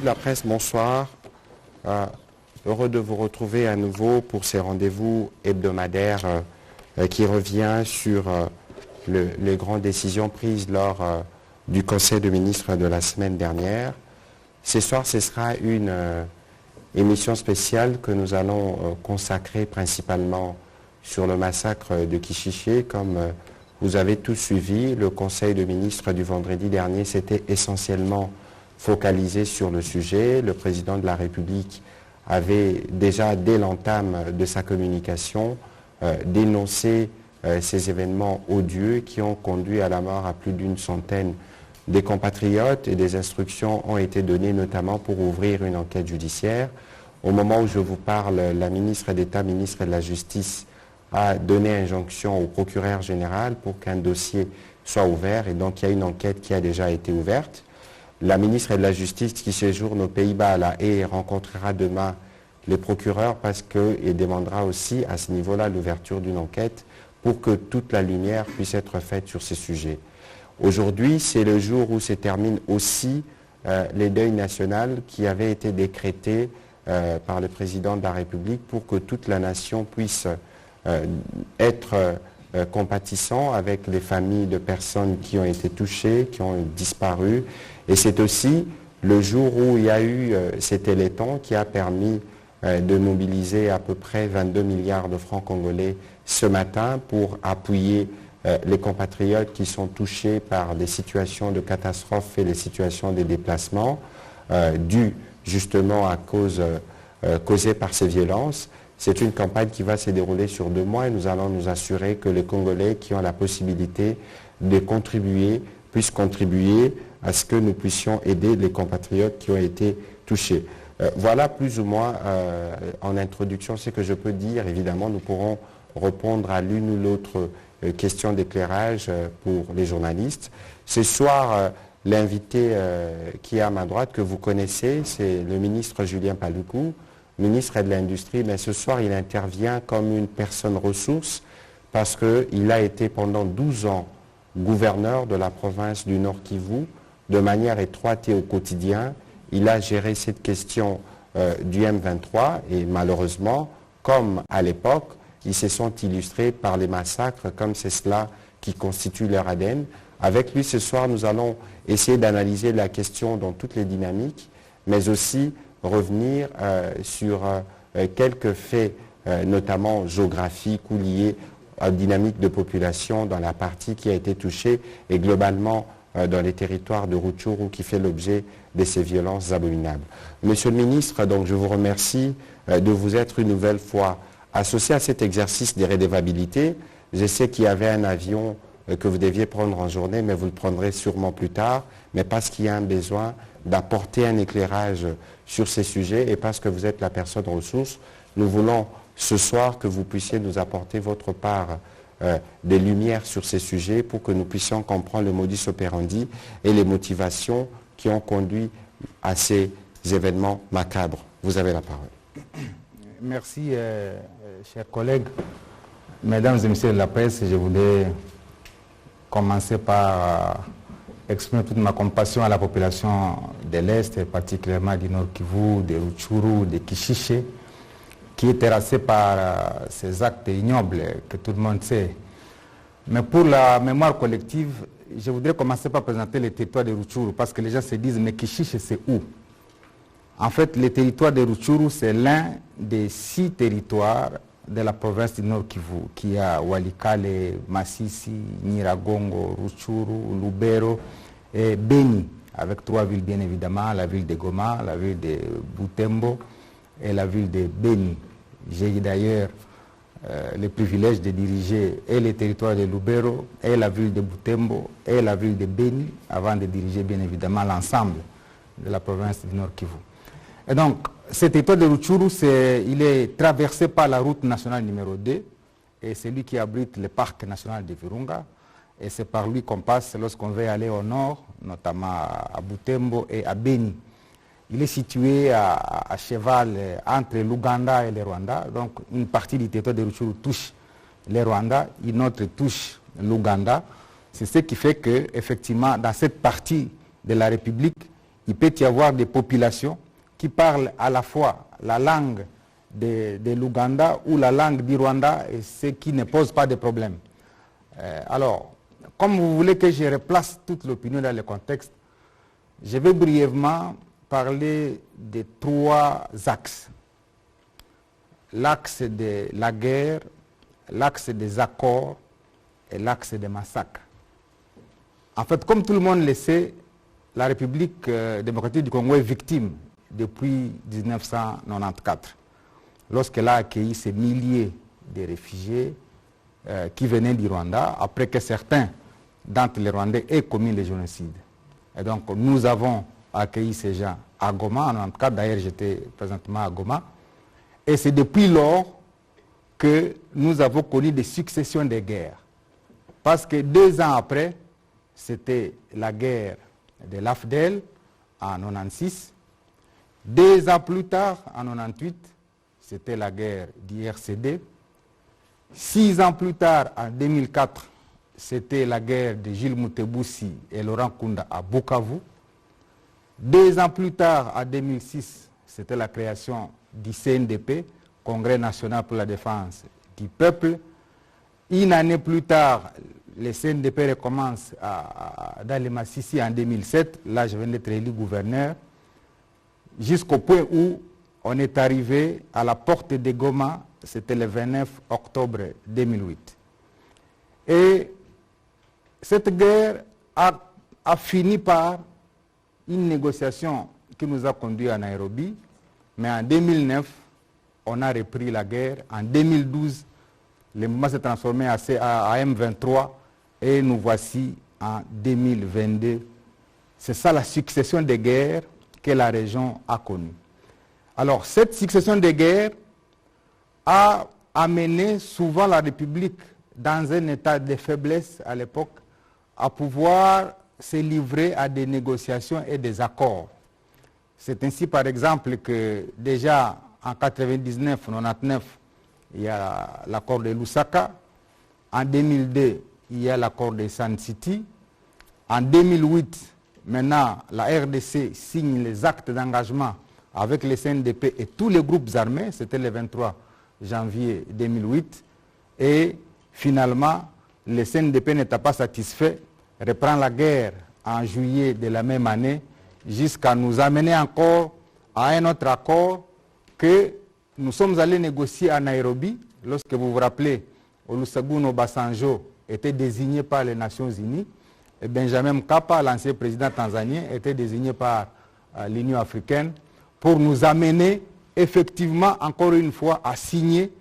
de la presse, bonsoir. Heureux de vous retrouver à nouveau pour ces rendez-vous hebdomadaires qui revient sur les grandes décisions prises lors du Conseil de ministres de la semaine dernière. Ce soir, ce sera une émission spéciale que nous allons consacrer principalement sur le massacre de Kichiché. Comme vous avez tous suivi, le Conseil de ministres du vendredi dernier s'était essentiellement focalisé sur le sujet. Le président de la République avait déjà, dès l'entame de sa communication, dénoncé ces événements odieux qui ont conduit à la mort à plus d'une centaine des compatriotes, et des instructions ont été données notamment pour ouvrir une enquête judiciaire. Au moment où je vous parle, la ministre d'État, ministre de la Justice, a donné injonction au procureur général pour qu'un dossier soit ouvert, et donc il y a une enquête qui a déjà été ouverte. La ministre de la Justice qui séjourne aux Pays-Bas à La Haye rencontrera demain les procureurs parce qu'il demandera aussi à ce niveau-là l'ouverture d'une enquête pour que toute la lumière puisse être faite sur ces sujets. Aujourd'hui, c'est le jour où se termine aussi les deuils nationaux qui avaient été décrétés par le président de la République pour que toute la nation puisse être compatissant avec les familles de personnes qui ont été touchées, qui ont disparu. Et c'est aussi le jour où il y a eu cet téléthon qui a permis de mobiliser à peu près 22 milliards de francs congolais ce matin pour appuyer les compatriotes qui sont touchés par des situations de catastrophe et les situations de déplacement dues justement à cause causées par ces violences. C'est une campagne qui va se dérouler sur 2 mois et nous allons nous assurer que les Congolais qui ont la possibilité de contribuer puissent contribuer à ce que nous puissions aider les compatriotes qui ont été touchés. Voilà plus ou moins en introduction ce que je peux dire. Évidemment, nous pourrons répondre à l'une ou l'autre question d'éclairage pour les journalistes. Ce soir, l'invité qui est à ma droite, que vous connaissez, c'est le ministre Julien Paluku, ministre de l'Industrie, mais ce soir, il intervient comme une personne ressource parce qu'il a été pendant 12 ans gouverneur de la province du Nord Kivu, de manière étroite et au quotidien. Il a géré cette question du M23 et malheureusement, comme à l'époque, ils se sont illustrés par les massacres, comme c'est cela qui constitue leur ADN. Avec lui, ce soir, nous allons essayer d'analyser la question dans toutes les dynamiques, mais aussi revenir sur quelques faits, notamment géographiques ou liés à la dynamique de population dans la partie qui a été touchée et globalement dans les territoires de Rutshuru qui fait l'objet de ces violences abominables. Monsieur le ministre, donc je vous remercie de vous être une nouvelle fois associé à cet exercice des redevabilités. Je sais qu'il y avait un avion que vous deviez prendre en journée, mais vous le prendrez sûrement plus tard, mais parce qu'il y a un besoin d'apporter un éclairage sur ces sujets et parce que vous êtes la personne ressource, nous voulons ce soir que vous puissiez nous apporter votre part des lumières sur ces sujets pour que nous puissions comprendre le modus operandi et les motivations qui ont conduit à ces événements macabres. Vous avez la parole. Merci, chers collègues. Mesdames et messieurs de la presse, je voulais commencer par exprimer toute ma compassion à la population de l'Est, particulièrement du Nord Kivu, de Rutshuru, de Kichiché, qui est terrassée par ces actes ignobles que tout le monde sait. Mais pour la mémoire collective, je voudrais commencer par présenter le territoire de Rutshuru, parce que les gens se disent, mais Kichiché, c'est où? En fait, le territoire de Rutshuru, c'est l'un des 6 territoires de la province du Nord Kivu, qui a Walikale, Masisi, Nyiragongo, Rutshuru, Lubero et Beni, avec 3 villes bien évidemment, la ville de Goma, la ville de Butembo et la ville de Beni. J'ai eu d'ailleurs le privilège de diriger et le territoire de Lubero, et la ville de Butembo, et la ville de Beni, avant de diriger bien évidemment l'ensemble de la province du Nord Kivu. Et donc, ce territoire de Rutshuru, il est traversé par la route nationale numéro 2, et c'est lui qui abrite le parc national de Virunga, et c'est par lui qu'on passe lorsqu'on veut aller au nord, notamment à Butembo et à Beni. Il est situé à cheval entre l'Ouganda et le Rwanda, donc une partie du territoire de Rutshuru touche le Rwanda, une autre touche l'Ouganda. C'est ce qui fait que, effectivement, dans cette partie de la République, il peut y avoir des populations qui parlent à la fois la langue de l'Ouganda ou la langue du Rwanda, et ce qui ne pose pas de problème. Alors, comme vous voulez que je replace toute l'opinion dans le contexte, je vais brièvement parler de 3 axes. L'axe de la guerre, l'axe des accords et l'axe des massacres. En fait, comme tout le monde le sait, la République démocratique du Congo est victime depuis 1994, lorsqu'elle a accueilli ces milliers de réfugiés qui venaient du Rwanda, après que certains d'entre les Rwandais aient commis le génocide. Et donc, nous avons accueilli ces gens à Goma, en 1994, d'ailleurs j'étais présentement à Goma, et c'est depuis lors que nous avons connu des successions de guerres. Parce que 2 ans après, c'était la guerre de l'AFDEL en 1996. 2 ans plus tard, en 1998, c'était la guerre du RCD. 6 ans plus tard, en 2004, c'était la guerre de Gilles Moutebousi et Laurent Kunda à Bukavu. 2 ans plus tard, en 2006, c'était la création du CNDP, Congrès national pour la défense du peuple. 1 année plus tard, le CNDP recommence dans le Massissi en 2007. Là, je viens d'être élu gouverneur. Jusqu'au point où on est arrivé à la porte de Goma, c'était le 29 octobre 2008. Et cette guerre a fini par une négociation qui nous a conduit à Nairobi, mais en 2009, on a repris la guerre. En 2012, le mouvement s'est transformé à M23 et nous voici en 2022. C'est ça la succession de guerres que la région a connue. Alors, cette succession de guerres a amené souvent la République dans un état de faiblesse à l'époque à pouvoir se livrer à des négociations et des accords. C'est ainsi par exemple que déjà en 99-99, il y a l'accord de Lusaka. En 2002, il y a l'accord de Sun City. En 2008, maintenant, la RDC signe les actes d'engagement avec les CNDP et tous les groupes armés. C'était le 23 janvier 2008. Et finalement, le CNDP n'était pas satisfait, reprend la guerre en juillet de la même année, jusqu'à nous amener encore à un autre accord que nous sommes allés négocier à Nairobi, lorsque vous vous rappelez, Olusegun Obasanjo était désigné par les Nations Unies, et Benjamin Mkapa, l'ancien président tanzanien, était désigné par l'Union africaine pour nous amener effectivement, encore une fois, à signer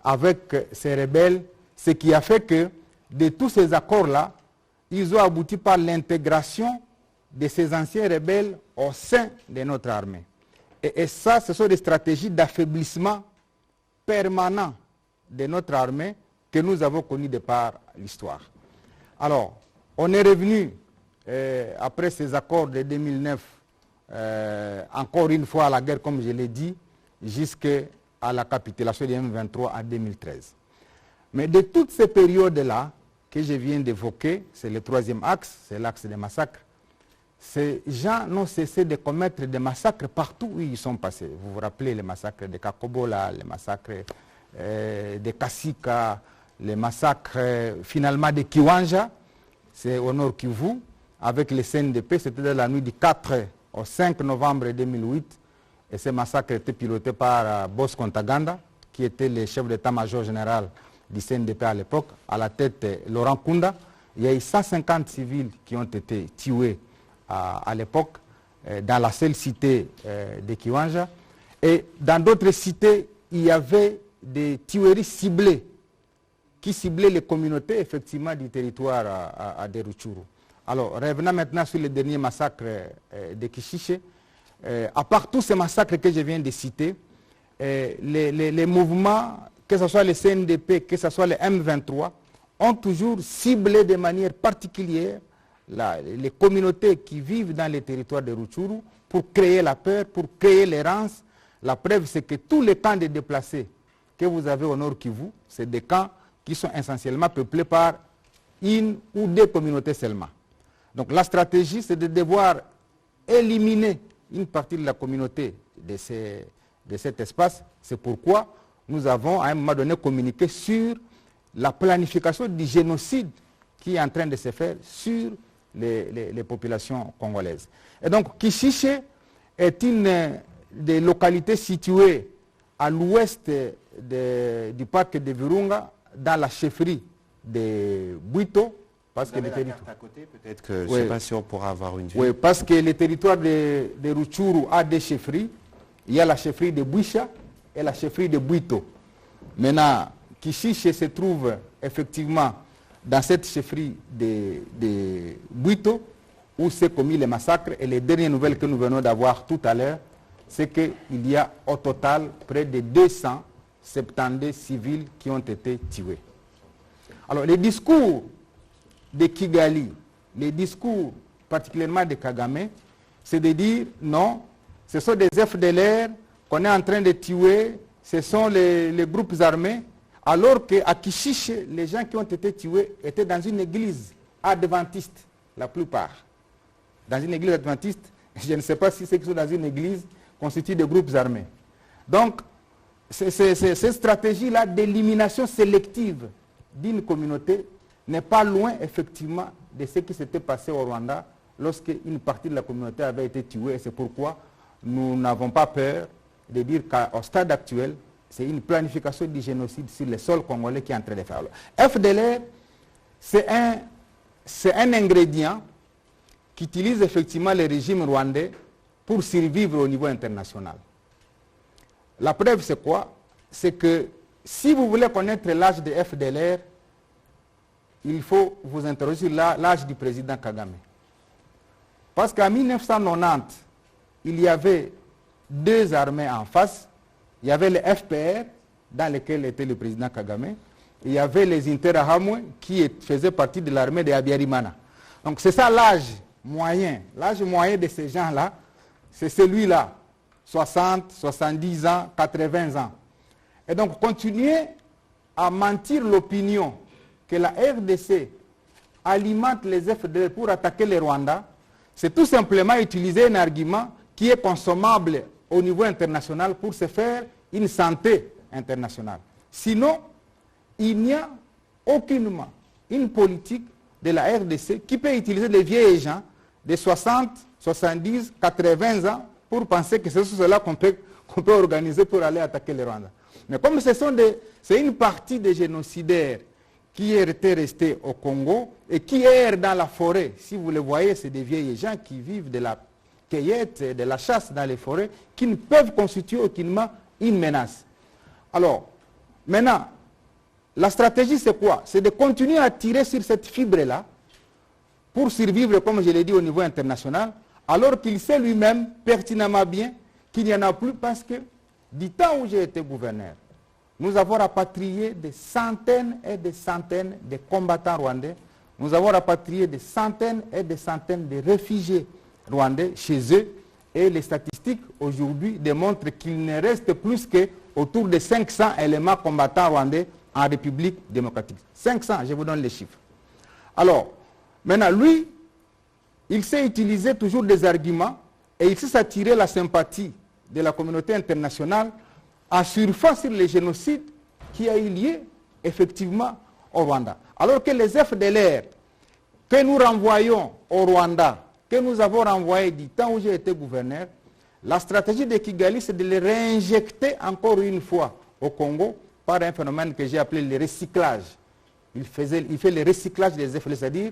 avec ces rebelles, ce qui a fait que de tous ces accords-là, ils ont abouti par l'intégration de ces anciens rebelles au sein de notre armée. Et ça, ce sont des stratégies d'affaiblissement permanent de notre armée que nous avons connues de par l'histoire. Alors, on est revenu, après ces accords de 2009, encore une fois à la guerre, comme je l'ai dit, jusqu'à la capitulation du M23 en 2013. Mais de toutes ces périodes-là que je viens d'évoquer, c'est le 3e axe, c'est l'axe des massacres, ces gens n'ont cessé de commettre des massacres partout où ils sont passés. Vous vous rappelez les massacres de Kakobola, les massacres de Kasika, les massacres finalement de Kiwanja, c'est au Nord Kivu, avec les CNDP, c'était dans la nuit du 4 au 5 novembre 2008, et ces massacres étaient pilotés par Bosco Ntaganda, qui était le chef d'état-major général du CNDP à l'époque, à la tête Laurent Kunda. Il y a eu 150 civils qui ont été tués à l'époque, dans la seule cité de Kiwanja. Et dans d'autres cités, il y avait des tueries ciblées, qui ciblaient les communautés, effectivement, du territoire de Rutshuru. Alors, revenons maintenant sur le dernier massacre de Kishiche. À part tous ces massacres que je viens de citer, les mouvements, que ce soit les CNDP, que ce soit les M23, ont toujours ciblé de manière particulière les communautés qui vivent dans les territoires de Rutshuru pour créer la peur, pour créer l'errance. La preuve, c'est que tous les camps de déplacés que vous avez au Nord Kivu, c'est des camps qui sont essentiellement peuplés par une ou deux communautés seulement. Donc la stratégie, c'est de devoir éliminer une partie de la communauté de cet espace. C'est pourquoi nous avons à un moment donné communiqué sur la planification du génocide qui est en train de se faire sur les populations congolaises. Et donc Kishiche est une des localités situées à l'ouest du parc de Virunga, dans la chefferie de Bwito. Parce que la carte à côté, peut-être que je ne sais pas si on pourra avoir une vue. Oui, parce que le territoire de Rutshuru a des chefferies. Il y a la chefferie de Bwisha et la chefferie de Bwito. Maintenant, Kishiche se trouve effectivement dans cette chefferie de Bwito, où s'est commis les massacres. Et les dernières nouvelles que nous venons d'avoir tout à l'heure, c'est qu'il y a au total près de 270 civils qui ont été tués. Alors les discours de Kigali, les discours particulièrement de Kagame, c'est de dire non, ce sont des FDLR qu'on est en train de tuer, ce sont les groupes armés, alors qu'à Kishiche, les gens qui ont été tués étaient dans une église adventiste, la plupart. Dans une église adventiste, je ne sais pas si ceux qui sont dans une église constituent des groupes armés. Donc, cette stratégie-là d'élimination sélective d'une communauté n'est pas loin, effectivement, de ce qui s'était passé au Rwanda lorsque une partie de la communauté avait été tuée. Et c'est pourquoi nous n'avons pas peur de dire qu'au stade actuel, c'est une planification du génocide sur le sol congolais qui est en train de faire. FDLR, c'est un ingrédient qu'utilise effectivement le régime rwandais pour survivre au niveau international. La preuve, c'est quoi? C'est que si vous voulez connaître l'âge de FDLR, il faut vous interroger sur l'âge du président Kagame. Parce qu'en 1990, il y avait deux armées en face. Il y avait le FPR, dans lequel était le président Kagame, et il y avait les Interahamwe, qui faisaient partie de l'armée de Habyarimana. Donc c'est ça l'âge moyen. L'âge moyen de ces gens-là, c'est celui-là. 60, 70 ans, 80 ans. Et donc continuer à mentir l'opinion que la RDC alimente les FDL pour attaquer les Rwandais, c'est tout simplement utiliser un argument qui est consommable au niveau international pour se faire une santé internationale. Sinon, il n'y a aucunement une politique de la RDC qui peut utiliser les vieilles gens de 60, 70, 80 ans pour penser que c'est cela qu'on peut organiser pour aller attaquer les Rwandais. Mais comme c'est une partie des génocidaires qui étaient restés au Congo et qui errent dans la forêt, si vous le voyez, c'est des vieilles gens qui vivent de la cueillette, de la chasse dans les forêts, qui ne peuvent constituer aucunement une menace. Alors, maintenant, la stratégie c'est quoi? C'est de continuer à tirer sur cette fibre-là pour survivre, comme je l'ai dit, au niveau international, alors qu'il sait lui-même pertinemment bien qu'il n'y en a plus parce que du temps où j'ai été gouverneur, nous avons rapatrié des centaines et des centaines de combattants rwandais. Nous avons rapatrié des centaines et des centaines de réfugiés rwandais chez eux. Et les statistiques aujourd'hui démontrent qu'il ne reste plus qu'autour de 500 éléments combattants rwandais en République démocratique. 500, je vous donne les chiffres. Alors, maintenant, lui, il sait utiliser toujours des arguments et il sait s'attirer la sympathie de la communauté internationale en surfant sur le génocide qui a eu lieu effectivement au Rwanda. Alors que les FDLR que nous renvoyons au Rwanda, que nous avons renvoyés du temps où j'ai été gouverneur, la stratégie de Kigali, c'est de les réinjecter encore une fois au Congo par un phénomène que j'ai appelé le recyclage. Il fait le recyclage des FDLR, c'est-à-dire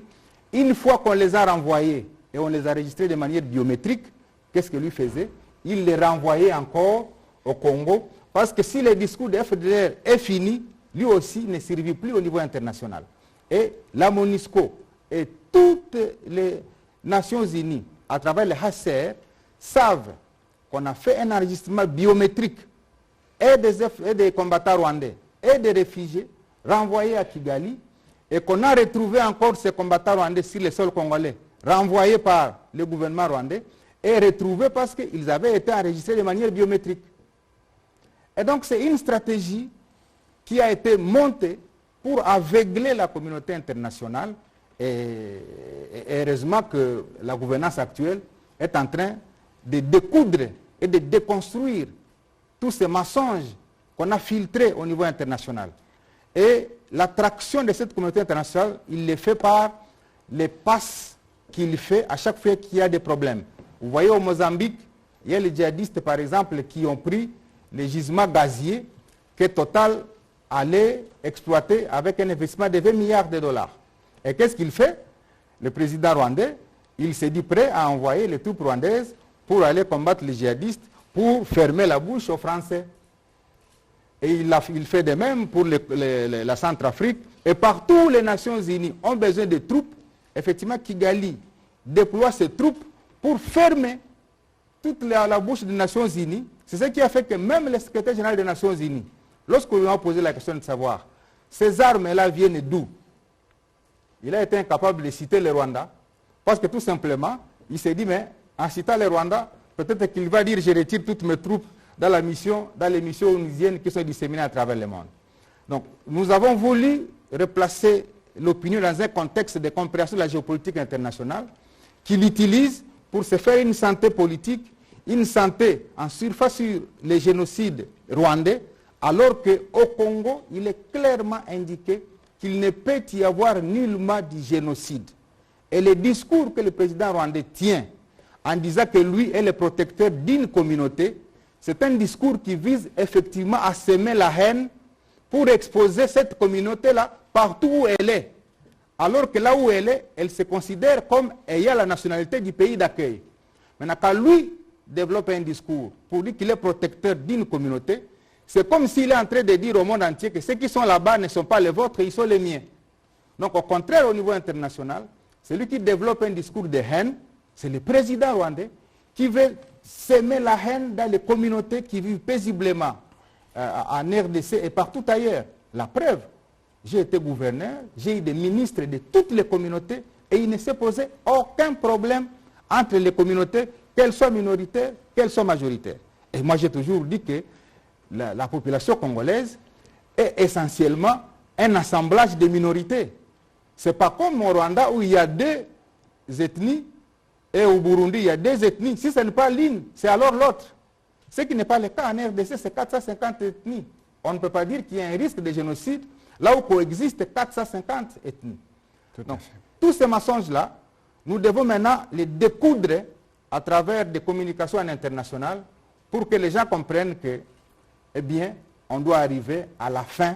une fois qu'on les a renvoyés et on les a enregistrés de manière biométrique, qu'est-ce que lui faisait? Il les renvoyait encore au Congo, parce que si le discours de FDLR est fini, lui aussi ne survit plus au niveau international. Et la MONUSCO et toutes les Nations Unies, à travers le HCR, savent qu'on a fait un enregistrement biométrique et des combattants rwandais et des réfugiés renvoyés à Kigali, et qu'on a retrouvé encore ces combattants rwandais sur le sol congolais, renvoyés par le gouvernement rwandais, et retrouvés parce qu'ils avaient été enregistrés de manière biométrique. Et donc c'est une stratégie qui a été montée pour aveugler la communauté internationale, et heureusement que la gouvernance actuelle est en train de découdre et de déconstruire tous ces mensonges qu'on a filtrés au niveau international. Et l'attraction de cette communauté internationale, il les fait par les passes qu'il fait à chaque fois qu'il y a des problèmes. Vous voyez au Mozambique, il y a les djihadistes par exemple qui ont pris les gisements gaziers que Total allait exploiter avec un investissement de 20 milliards de dollars. Et qu'est-ce qu'il fait? Le président rwandais, il s'est dit prêt à envoyer les troupes rwandaises pour aller combattre les djihadistes, pour fermer la bouche aux Français. Et il fait de même pour la Centrafrique. Et partout, les Nations Unies ont besoin de troupes. Effectivement, Kigali déploie ses troupes pour fermer toute la bouche des Nations Unies. C'est ce qui a fait que même le secrétaire général des Nations Unies, lorsqu'on lui a posé la question de savoir, ces armes-là viennent d'où? Il a été incapable de citer le Rwanda, parce que tout simplement, il s'est dit, mais en citant le Rwanda, peut-être qu'il va dire, je retire toutes mes troupes dans les missions onusiennes qui sont disséminées à travers le monde. Donc, nous avons voulu replacer l'opinion dans un contexte de compréhension de la géopolitique internationale, qu'il utilise pour se faire une santé politique, une santé en surface sur les génocides rwandais, alors qu'au Congo, il est clairement indiqué qu'il ne peut y avoir nullement de génocide. Et le discours que le président rwandais tient en disant que lui est le protecteur d'une communauté, c'est un discours qui vise effectivement à semer la haine pour exposer cette communauté-là partout où elle est. Alors que là où elle est, elle se considère comme ayant la nationalité du pays d'accueil. Maintenant, quand lui développe un discours pour dire qu'il est protecteur d'une communauté, c'est comme s'il est en train de dire au monde entier que ceux qui sont là-bas ne sont pas les vôtres, ils sont les miens. Donc au contraire, au niveau international, celui qui développe un discours de haine, c'est le président rwandais qui veut semer la haine dans les communautés qui vivent paisiblement en RDC et partout ailleurs. La preuve, j'ai été gouverneur, j'ai eu des ministres de toutes les communautés et il ne s'est posé aucun problème entre les communautés, qu'elles soient minoritaires, qu'elles soient majoritaires. Et moi j'ai toujours dit que la population congolaise est essentiellement un assemblage de minorités. Ce n'est pas comme au Rwanda où il y a deux ethnies et au Burundi il y a deux ethnies. Si ce n'est pas l'une, c'est alors l'autre. Ce qui n'est pas le cas en RDC, c'est 450 ethnies. On ne peut pas dire qu'il y a un risque de génocide là où coexistent 450 ethnies. Donc, tous ces mensonges-là, nous devons maintenant les découdre à travers des communications internationales pour que les gens comprennent que, eh bien, on doit arriver à la fin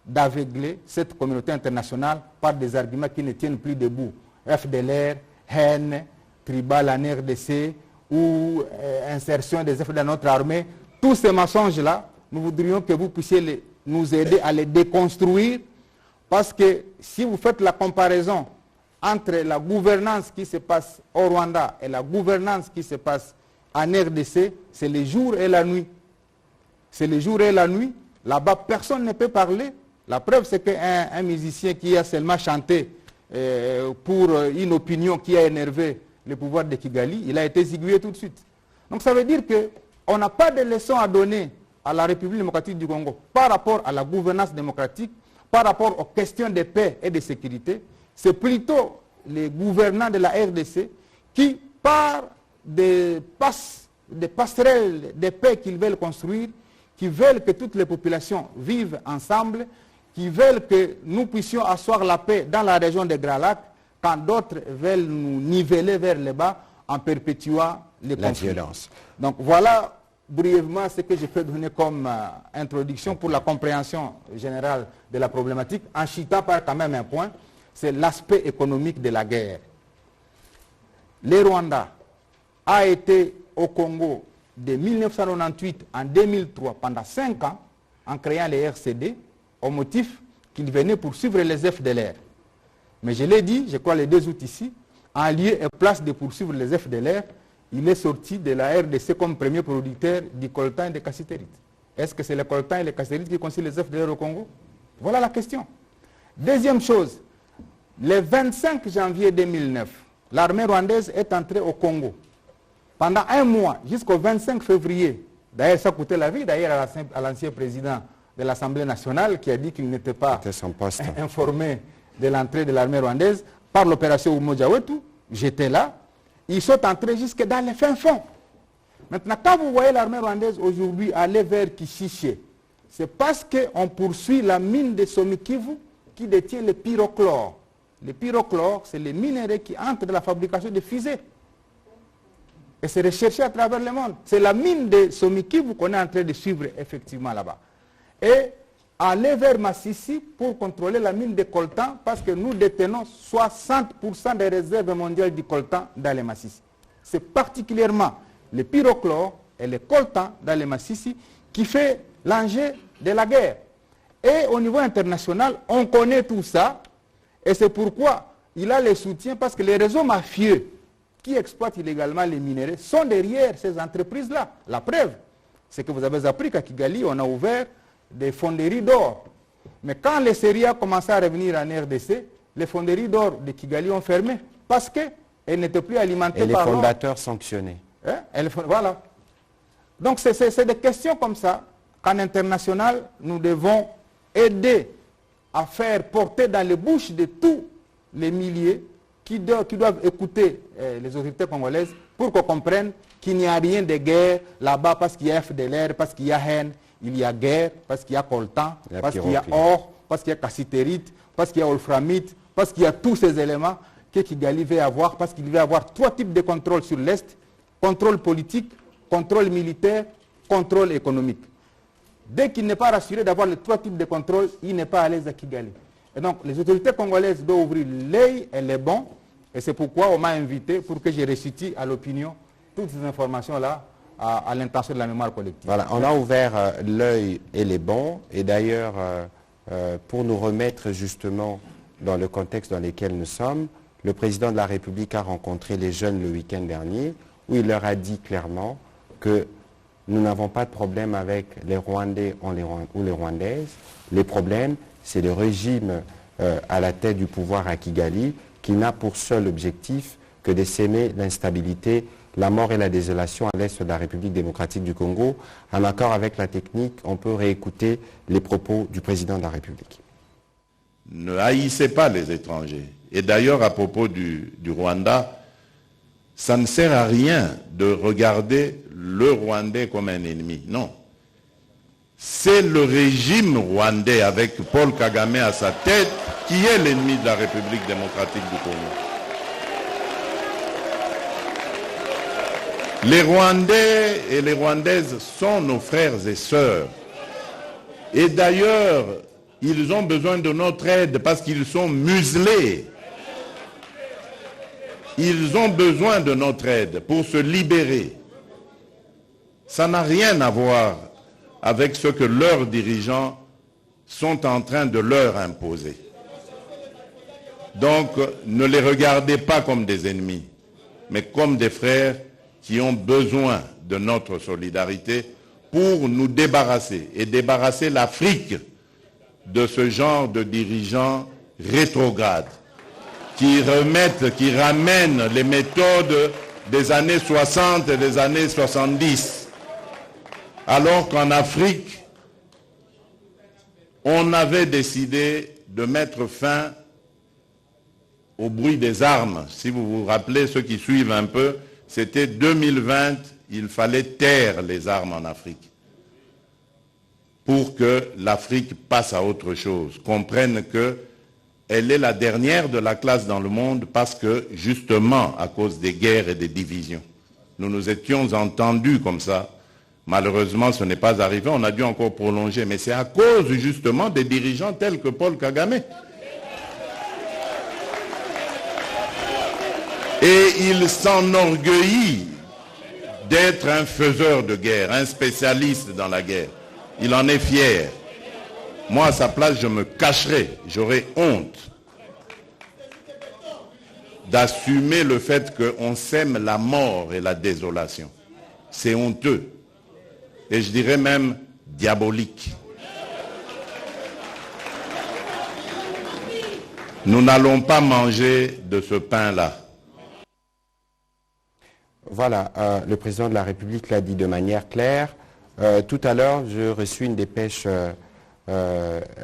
d'aveugler cette communauté internationale par des arguments qui ne tiennent plus debout. FDLR, haine, tribal en RDC ou insertion des FDLR dans notre armée. Tous ces mensonges-là, nous voudrions que vous puissiez nous aider à les déconstruire parce que si vous faites la comparaison entre la gouvernance qui se passe au Rwanda et la gouvernance qui se passe en RDC, c'est le jour et la nuit. C'est le jour et la nuit. Là-bas, personne ne peut parler. La preuve, c'est qu'un musicien qui a seulement chanté pour une opinion qui a énervé le pouvoir de Kigali, il a été zigué tout de suite. Donc ça veut dire qu'on n'a pas de leçons à donner à la République démocratique du Congo par rapport à la gouvernance démocratique, par rapport aux questions de paix et de sécurité. C'est plutôt les gouvernants de la RDC qui, par des passerelles de paix qu'ils veulent construire, qui veulent que toutes les populations vivent ensemble, qui veulent que nous puissions asseoir la paix dans la région des Grands Lacs, quand d'autres veulent nous niveler vers le bas en perpétuant les conflits. Violence. Donc voilà brièvement ce que je peux donner comme introduction pour la compréhension générale de la problématique, en citant par quand même un point, c'est l'aspect économique de la guerre. Le Rwanda a été au Congo de 1998 en 2003 pendant 5 ans en créant les RCD au motif qu'ils venaient poursuivre les FDLR. Mais je l'ai dit, je crois les 2 août ici, en lieu et place de poursuivre les FDLR, il est sorti de la RDC comme premier producteur du coltan et des cassitérites. Est-ce que c'est le coltan et les cassitérites qui constituent les FDLR au Congo? Voilà la question. Deuxième chose, le 25 janvier 2009, l'armée rwandaise est entrée au Congo. Pendant 1 mois, jusqu'au 25 février, d'ailleurs ça coûtait la vie d'ailleurs à l'ancien président de l'Assemblée nationale qui a dit qu'il n'était pas informé de l'entrée de l'armée rwandaise par l'opération Umoja Wetu. J'étais là Ils sont entrés jusque dans les fins fonds. Maintenant, quand vous voyez l'armée rwandaise aujourd'hui aller vers Kishishe, c'est parce qu'on poursuit la mine de Somikivu qui détient le pyrochlore. Le pyrochlore, c'est les minéraux qui entrent dans la fabrication de fusées. Et c'est recherché à travers le monde. C'est la mine de Somikivu qu'on est en train de suivre effectivement là-bas. Et aller vers Massissi pour contrôler la mine de coltan, parce que nous détenons 60% des réserves mondiales du coltan dans les Massissi. C'est particulièrement le pyrochlore et le coltan dans les Massissi qui fait l'enjeu de la guerre. Et au niveau international, on connaît tout ça, et c'est pourquoi il a le soutien, parce que les réseaux mafieux qui exploitent illégalement les minéraux sont derrière ces entreprises-là. La preuve, c'est que vous avez appris qu'à Kigali, on a ouvert des fonderies d'or. Mais quand les séries ont commencé à revenir en RDC, les fonderies d'or de Kigali ont fermé, parce qu'elles n'étaient plus alimentées par l'or. Et les fondateurs sanctionnés. Hein? Voilà. Donc c'est des questions comme ça qu'en international, nous devons aider à faire porter dans les bouches de tous les milliers qui doivent écouter les autorités congolaises pour qu'on comprenne qu'il n'y a rien de guerre là-bas parce qu'il y a FDLR, parce qu'il y a haine, il y a guerre, parce qu'il y a coltan, parce qu'il y a or, parce qu'il y a cassitérite, parce qu'il y a wolframite, parce qu'il y a tous ces éléments que Kigali veut avoir, parce qu'il veut avoir 3 types de contrôle sur l'Est: contrôle politique, contrôle militaire, contrôle économique. Dès qu'il n'est pas rassuré d'avoir les 3 types de contrôle, il n'est pas à l'aise à Kigali. Et donc, les autorités congolaises doivent ouvrir l'œil et les bons, et c'est pourquoi on m'a invité pour que je récite à l'opinion toutes ces informations-là à l'intention de la mémoire collective. Voilà, on a ouvert l'œil et les bons, et d'ailleurs, pour nous remettre justement dans le contexte dans lequel nous sommes, le président de la République a rencontré les jeunes le week-end dernier, où il leur a dit clairement que nous n'avons pas de problème avec les Rwandais ou les Rwandaises. Les problèmes, c'est le régime à la tête du pouvoir à Kigali qui n'a pour seul objectif que de s'aimer l'instabilité, la mort et la désolation à l'est de la République démocratique du Congo. En accord avec la technique, on peut réécouter les propos du président de la République. Ne haïssez pas les étrangers. Et d'ailleurs, à propos du Rwanda, ça ne sert à rien de regarder le Rwandais comme un ennemi. Non. C'est le régime rwandais avec Paul Kagame à sa tête qui est l'ennemi de la République démocratique du Congo. Les Rwandais et les Rwandaises sont nos frères et sœurs. Et d'ailleurs, ils ont besoin de notre aide parce qu'ils sont muselés. Ils ont besoin de notre aide pour se libérer. Ça n'a rien à voir avec ce que leurs dirigeants sont en train de leur imposer. Donc, ne les regardez pas comme des ennemis, mais comme des frères qui ont besoin de notre solidarité pour nous débarrasser et débarrasser l'Afrique de ce genre de dirigeants rétrogrades qui ramènent les méthodes des années 60 et des années 70. Alors qu'en Afrique, on avait décidé de mettre fin au bruit des armes. Si vous vous rappelez, ceux qui suivent un peu, c'était 2020, il fallait taire les armes en Afrique pour que l'Afrique passe à autre chose, comprenne qu'elle est la dernière de la classe dans le monde parce que, justement, à cause des guerres et des divisions. Nous nous étions entendus comme ça. Malheureusement, ce n'est pas arrivé, on a dû encore prolonger, mais c'est à cause, justement, des dirigeants tels que Paul Kagame. Et il s'enorgueillit d'être un faiseur de guerre, un spécialiste dans la guerre. Il en est fier. Moi, à sa place, je me cacherais, j'aurais honte d'assumer le fait qu'on sème la mort et la désolation. C'est honteux. Et je dirais même diabolique. Nous n'allons pas manger de ce pain-là. Voilà, le président de la République l'a dit de manière claire. Tout à l'heure, j'ai reçu une dépêche,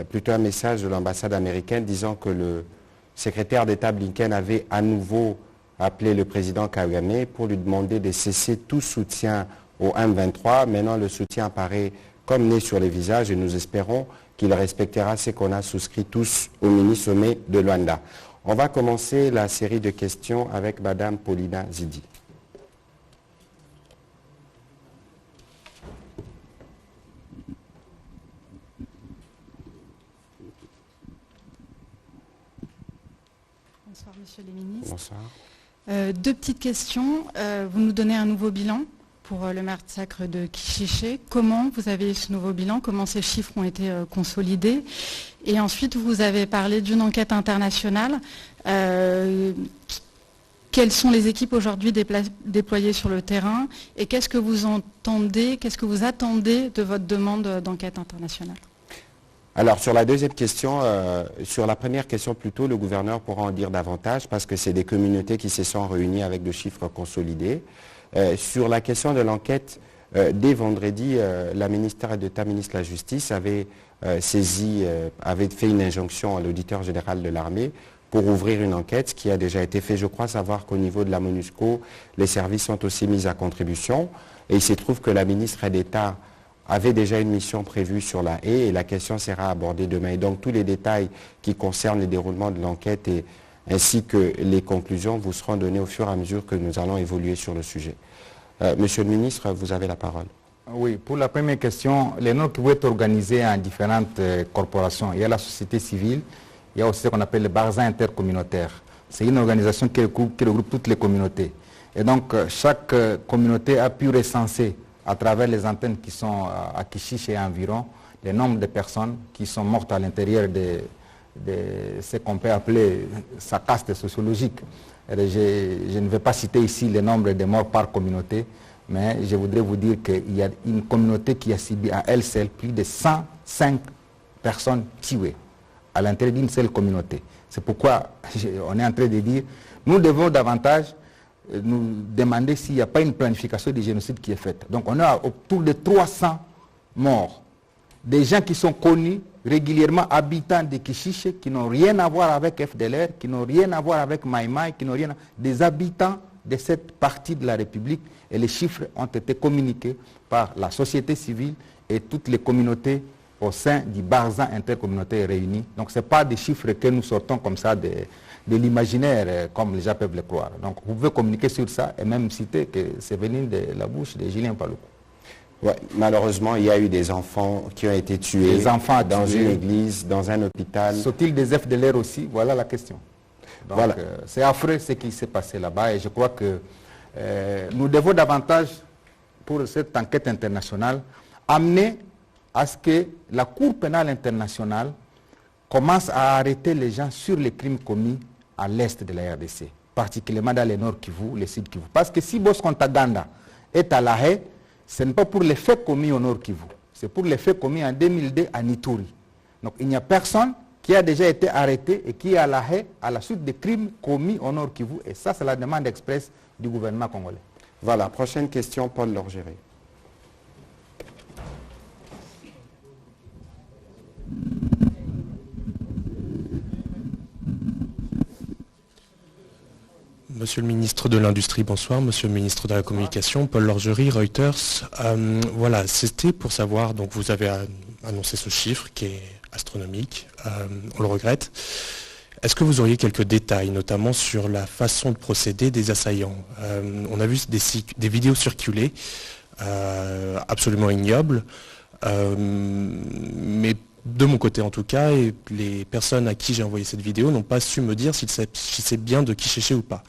plutôt un message de l'ambassade américaine disant que le secrétaire d'État Blinken avait à nouveau appelé le président Kagame pour lui demander de cesser tout soutien au M23. Maintenant, le soutien apparaît comme né sur les visages et nous espérons qu'il respectera ce qu'on a souscrit tous au mini-sommet de Luanda. On va commencer la série de questions avec Madame Paulina Zidi. Bonsoir, Monsieur le ministre. Bonsoir. Deux petites questions. Vous nous donnez un nouveau bilan pour le massacre de Kichiché. Comment vous avez ce nouveau bilan? Comment ces chiffres ont été consolidés? Et ensuite, vous avez parlé d'une enquête internationale. Quelles sont les équipes aujourd'hui déployées sur le terrain? Et qu'est-ce que vous entendez, qu'est-ce que vous attendez de votre demande d'enquête internationale? Alors, sur la deuxième question, sur la première question plutôt, le gouverneur pourra en dire davantage parce que c'est des communautés qui se sont réunies avec des chiffres consolidés. Sur la question de l'enquête, dès vendredi, la ministre d'État, ministre de la Justice, avait avait fait une injonction à l'auditeur général de l'armée pour ouvrir une enquête, ce qui a déjà été fait. Je crois savoir qu'au niveau de la MONUSCO, les services sont aussi mis à contribution. Et il se trouve que la ministre d'État avait déjà une mission prévue sur la haie et la question sera abordée demain. Et donc tous les détails qui concernent le déroulement de l'enquête ainsi que les conclusions vous seront donnés au fur et à mesure que nous allons évoluer sur le sujet. Monsieur le ministre, vous avez la parole. Oui, pour la première question, les Nord Kivu est organisé en différentes corporations. Il y a la société civile, il y a aussi ce qu'on appelle le Barza intercommunautaire. C'est une organisation qui regroupe toutes les communautés. Et donc chaque communauté a pu recenser à travers les antennes qui sont à Kichiché et environ, le nombre de personnes qui sont mortes à l'intérieur de ce qu'on peut appeler sa caste sociologique. Je ne vais pas citer ici le nombre de morts par communauté, mais je voudrais vous dire qu'il y a une communauté qui a subi à elle seule plus de 105 personnes tuées à l'intérieur d'une seule communauté. C'est pourquoi on est en train de dire, nous devons davantage nous demander s'il n'y a pas une planification du génocide qui est faite. Donc on a autour de 300 morts. Des gens qui sont connus, régulièrement habitants de Kichiché, qui n'ont rien à voir avec FDLR, qui n'ont rien à voir avec Maïmaï, qui n'ont rien à... des habitants de cette partie de la République. Et les chiffres ont été communiqués par la société civile et toutes les communautés au sein du Barza intercommunautaire réuni. Donc ce n'est pas des chiffres que nous sortons comme ça de l'imaginaire, comme les gens peuvent le croire. Donc vous pouvez communiquer sur ça et même citer que c'est venu de la bouche de Julien Paluku. Ouais, malheureusement, il y a eu des enfants qui ont été tués dans une église, dans un hôpital. Sont-ils des FDLR aussi? Voilà la question. Donc voilà. C'est affreux ce qui s'est passé là-bas et je crois que nous devons davantage, pour cette enquête internationale, amener à ce que la Cour pénale internationale commence à arrêter les gens sur les crimes commis à l'est de la RDC, particulièrement dans le Nord Kivu, le Sud Kivu. Parce que si Bosco-Ntaganda est à La Haye, ce n'est pas pour les faits commis au Nord Kivu, c'est pour les faits commis en 2002 à Ituri. Donc il n'y a personne qui a déjà été arrêté et qui est à La Haye à la suite des crimes commis au Nord Kivu. Et ça, c'est la demande expresse du gouvernement congolais. Voilà, prochaine question, Paul Lorgeret. Monsieur le ministre de l'Industrie, bonsoir. Monsieur le ministre de la Communication, Paul Lorgerie, Reuters. Voilà, c'était pour savoir, donc vous avez annoncé ce chiffre qui est astronomique, on le regrette. Est-ce que vous auriez quelques détails, notamment sur la façon de procéder des assaillants? On a vu des vidéos circuler, absolument ignobles, mais de mon côté en tout cas, et les personnes à qui j'ai envoyé cette vidéo n'ont pas su me dire s'il s'agissait bien de Kichiché ou pas.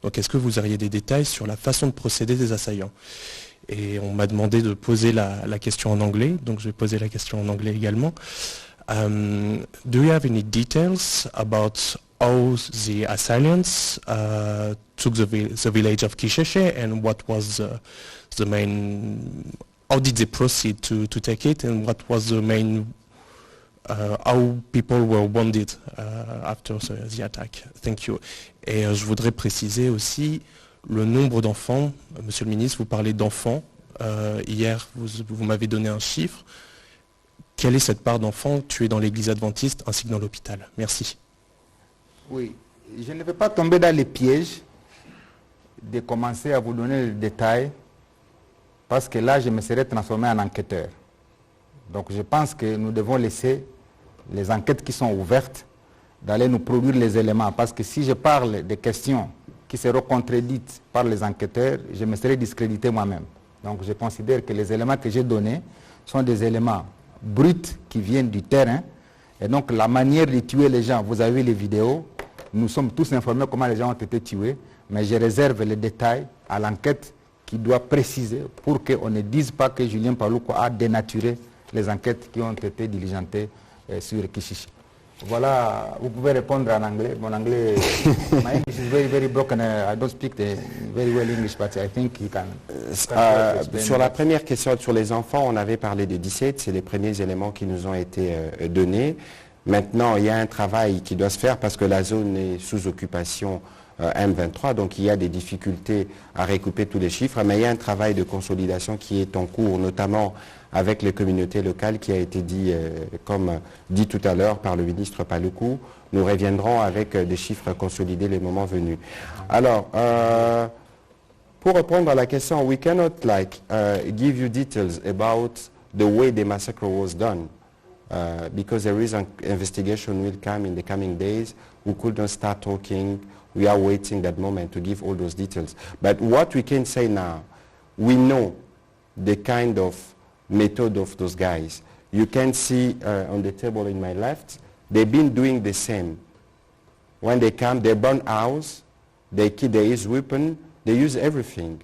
Donc est-ce que vous auriez des détails sur la façon de procéder des assaillants? Et on m'a demandé de poser la question en anglais, donc je vais poser la question en anglais également. Do you have any details about how the assailants took the village of Kichiché and what was the main, how did they proceed to take it and what was the main how people were wounded after the attack. Thank you. Et je voudrais préciser aussi le nombre d'enfants. Monsieur le ministre, vous parlez d'enfants. Hier, vous m'avez donné un chiffre. Quelle est cette part d'enfants tués dans l'église adventiste ainsi que dans l'hôpital? Merci. Oui, je ne vais pas tomber dans les pièges de commencer à vous donner le détail parce que là, je me serais transformé en enquêteur. Donc je pense que nous devons laisser les enquêtes qui sont ouvertes d'aller nous produire les éléments. Parce que si je parle des questions qui seront contredites par les enquêteurs, je me serais discrédité moi-même. Donc je considère que les éléments que j'ai donnés sont des éléments bruts qui viennent du terrain. Et donc la manière de tuer les gens, vous avez vu les vidéos, nous sommes tous informés comment les gens ont été tués, mais je réserve les détails à l'enquête qui doit préciser pour qu'on ne dise pas que Julien Paluku a dénaturé les enquêtes qui ont été diligentées sur Kishishi. Voilà, vous pouvez répondre en anglais. Mon anglais, my English is very, very broken. I don't speak very well English, but I think you can. Sur la première question sur les enfants, on avait parlé de 17, c'est les premiers éléments qui nous ont été donnés. Maintenant, il y a un travail qui doit se faire parce que la zone est sous occupation M23, donc il y a des difficultés à recouper tous les chiffres, mais il y a un travail de consolidation qui est en cours, notamment avec les communautés locales qui a été dit, comme dit tout à l'heure par le ministre Paluku. Nous reviendrons avec des chiffres consolidés le moment venu. Alors, pour répondre à la question, we cannot give you details about the way the massacre was done. Because there is an investigation will come in the coming days. We couldn't start talking. We are waiting that moment to give all those details. But what we can say now, we know the kind of method of those guys. You can see on the table in my left, they've been doing the same. When they come, they burn house, they use weapon, they use everything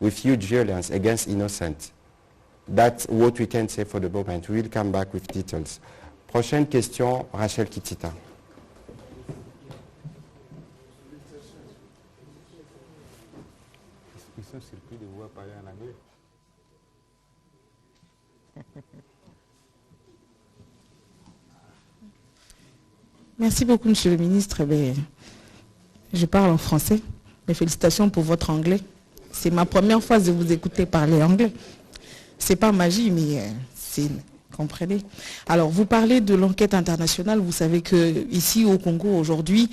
with huge violence against innocent. That's what we can say for the moment. We will come back with details. Prochaine question, Rachel Kitita. Merci beaucoup, Monsieur le Ministre. Je parle en français. Mes félicitations pour votre anglais. C'est ma première fois de vous écouter parler anglais. C'est pas magie, mais c'est... Comprenez. Alors, vous parlez de l'enquête internationale. Vous savez qu'ici au Congo, aujourd'hui,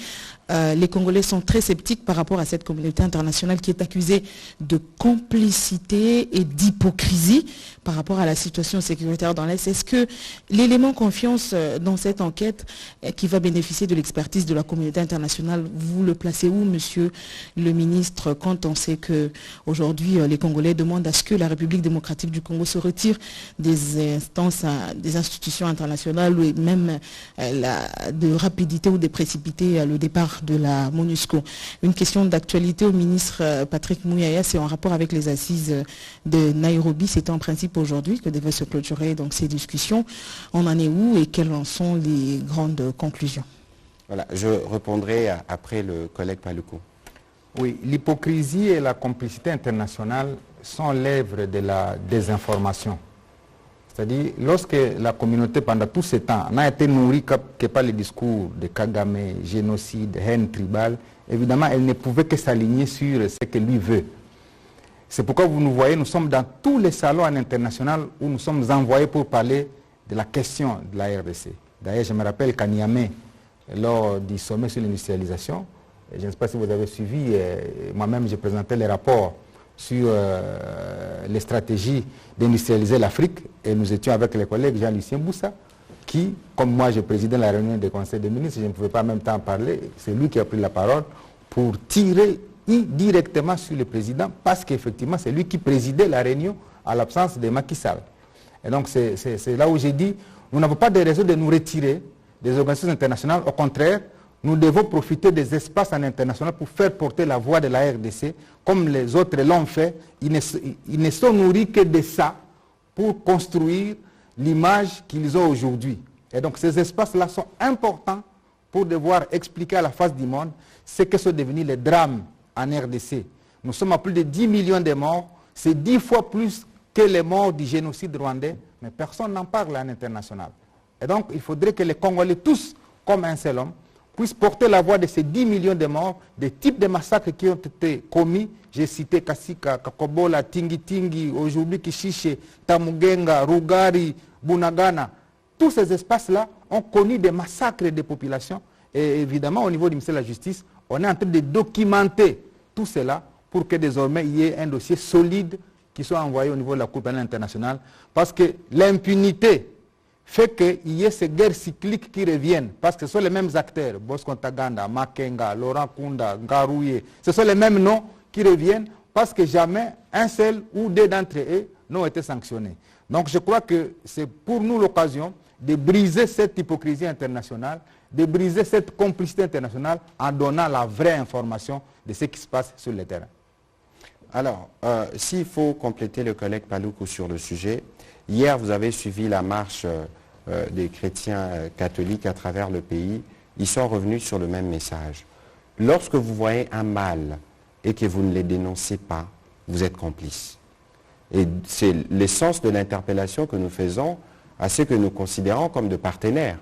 les Congolais sont très sceptiques par rapport à cette communauté internationale qui est accusée de complicité et d'hypocrisie par rapport à la situation sécuritaire dans l'Est. Est-ce que l'élément confiance dans cette enquête qui va bénéficier de l'expertise de la communauté internationale, vous le placez où, monsieur le ministre, quand on sait qu'aujourd'hui, les Congolais demandent à ce que la République démocratique du Congo se retire des instances, des institutions internationales et même de rapidité ou de précipiter le départ de la MONUSCO. Une question d'actualité au ministre Patrick Mouyaya, c'est en rapport avec les assises de Nairobi. C'était en principe aujourd'hui que devaient se clôturer donc ces discussions. On en est où et quelles en sont les grandes conclusions? Voilà, je répondrai après le collègue Paluku. Oui, l'hypocrisie et la complicité internationale sont l'œuvre de la désinformation. C'est-à-dire, lorsque la communauté, pendant tout ce temps, n'a été nourrie que par les discours de Kagame, génocide, haine tribale, évidemment, elle ne pouvait que s'aligner sur ce que lui veut. C'est pourquoi vous nous voyez, nous sommes dans tous les salons internationaux où nous sommes envoyés pour parler de la question de la RDC. D'ailleurs, je me rappelle qu'à Niamey, lors du sommet sur l'industrialisation, je ne sais pas si vous avez suivi, moi-même, j'ai présenté les rapports sur les stratégies d'industrialiser l'Afrique, et nous étions avec les collègues Jean-Lucien Boussa, qui, comme moi je présidais la réunion des conseils des ministres, je ne pouvais pas en même temps parler, c'est lui qui a pris la parole pour tirer directement sur le président, parce qu'effectivement c'est lui qui présidait la réunion à l'absence de Macky Sall. Et donc c'est là où j'ai dit, nous n'avons pas de raison de nous retirer des organisations internationales, au contraire, nous devons profiter des espaces en international pour faire porter la voix de la RDC, comme les autres l'ont fait. Ils ne sont nourris que de ça pour construire l'image qu'ils ont aujourd'hui. Et donc ces espaces-là sont importants pour devoir expliquer à la face du monde ce que sont devenus les drames en RDC. Nous sommes à plus de 10 millions de morts, c'est 10 fois plus que les morts du génocide rwandais, mais personne n'en parle en international. Et donc il faudrait que les Congolais, tous comme un seul homme, puissent porter la voix de ces 10 millions de morts, des types de massacres qui ont été commis. J'ai cité Kasika, Kakobola, Tingi Tingi, aujourd'hui Kishiche, Tamugenga, Rugari, Bunagana. Tous ces espaces-là ont connu des massacres des populations. Et évidemment, au niveau du ministère de la Justice, on est en train de documenter tout cela pour que désormais il y ait un dossier solide qui soit envoyé au niveau de la Cour pénale internationale, parce que l'impunité fait qu'il y ait ces guerres cycliques qui reviennent, parce que ce sont les mêmes acteurs, Bosco Ntaganda, Makenga, Laurent Kunda, Ngarouye, ce sont les mêmes noms qui reviennent, parce que jamais un seul ou deux d'entre eux n'ont été sanctionnés. Donc je crois que c'est pour nous l'occasion de briser cette hypocrisie internationale, de briser cette complicité internationale en donnant la vraie information de ce qui se passe sur le terrain. Alors, s'il faut compléter le collègue Paluku sur le sujet, hier vous avez suivi la marche des chrétiens catholiques à travers le pays. Ils sont revenus sur le même message. Lorsque vous voyez un mal et que vous ne les dénoncez pas, vous êtes complice. Et c'est l'essence de l'interpellation que nous faisons à ceux que nous considérons comme de partenaires.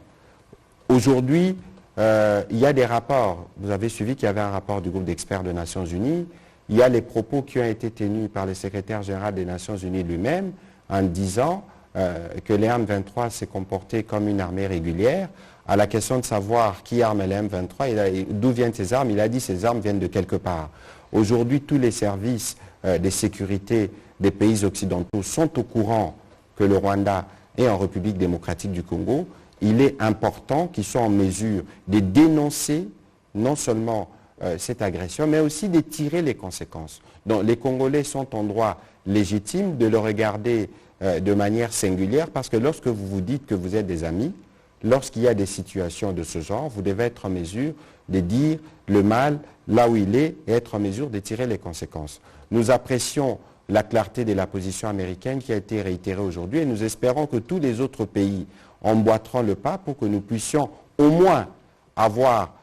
Aujourd'hui, il y a des rapports. Vous avez suivi qu'il y avait un rapport du groupe d'experts des Nations Unies. Il y a les propos qui ont été tenus par le secrétaire général des Nations Unies lui-même en disant que les M23 s'est comporté comme une armée régulière. À la question de savoir qui arme les M23, d'où viennent ces armes, il a dit que ces armes viennent de quelque part. Aujourd'hui, tous les services de sécurité des pays occidentaux sont au courant que le Rwanda est en République démocratique du Congo. Il est important qu'ils soient en mesure de dénoncer non seulement cette agression, mais aussi de tirer les conséquences. Donc les Congolais sont en droit légitime de le regarder de manière singulière, parce que lorsque vous vous dites que vous êtes des amis, lorsqu'il y a des situations de ce genre, vous devez être en mesure de dire le mal là où il est et être en mesure de tirer les conséquences. Nous apprécions la clarté de la position américaine qui a été réitérée aujourd'hui et nous espérons que tous les autres pays emboîteront le pas pour que nous puissions au moins avoir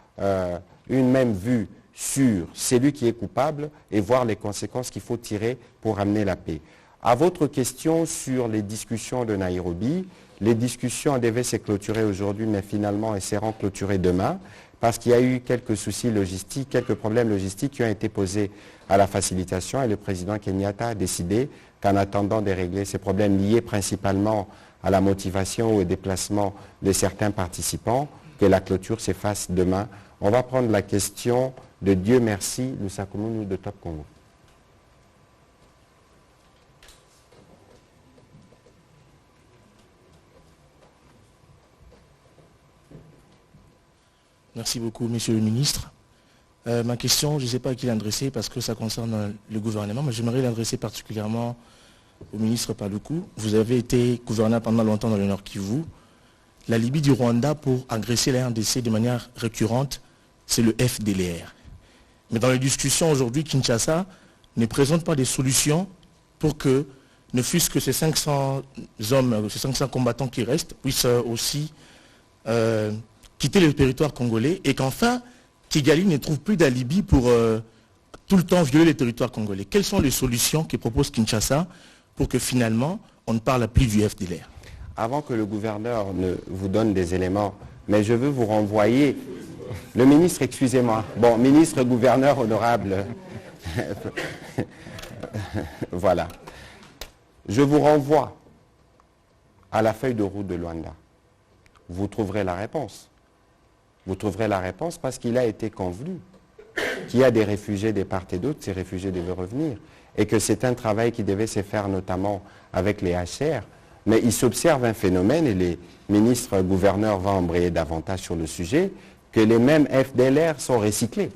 une même vue sur celui qui est coupable et voir les conséquences qu'il faut tirer pour amener la paix. À votre question sur les discussions de Nairobi, les discussions devaient se clôturer aujourd'hui, mais finalement elles seront clôturées demain, parce qu'il y a eu quelques soucis logistiques, quelques problèmes logistiques qui ont été posés à la facilitation, et le président Kenyatta a décidé qu'en attendant de régler ces problèmes liés principalement à la motivation ou au déplacement de certains participants, que la clôture se fasse demain. On va prendre la question de Dieu merci, Lusakumunu de Top Congo. Merci beaucoup, Monsieur le Ministre. Ma question, je ne sais pas à qui l'adresser parce que ça concerne le gouvernement, mais j'aimerais l'adresser particulièrement au ministre Paluku. Vous avez été gouverneur pendant longtemps dans le Nord Kivu. La Libye du Rwanda pour agresser la RDC de manière récurrente, c'est le FDLR. Mais dans les discussions aujourd'hui, Kinshasa ne présente pas des solutions pour que, ne fût-ce que ces 500 hommes, ces 500 combattants qui restent, puissent aussi quitter le territoire congolais et qu'enfin, Kigali ne trouve plus d'alibi pour tout le temps violer les territoires congolais. Quelles sont les solutions que propose Kinshasa pour que finalement, on ne parle plus du FDLR? Avant que le gouverneur ne vous donne des éléments, mais je veux vous renvoyer, le ministre, excusez-moi, bon, ministre, gouverneur, honorable, voilà. Je vous renvoie à la feuille de route de Luanda. Vous trouverez la réponse. Vous trouverez la réponse parce qu'il a été convenu qu'il y a des réfugiés de part et d'autre, ces réfugiés devaient revenir, et que c'est un travail qui devait se faire notamment avec les HR. Mais il s'observe un phénomène, et les ministres gouverneurs vont embrayer davantage sur le sujet, que les mêmes FDLR sont recyclés.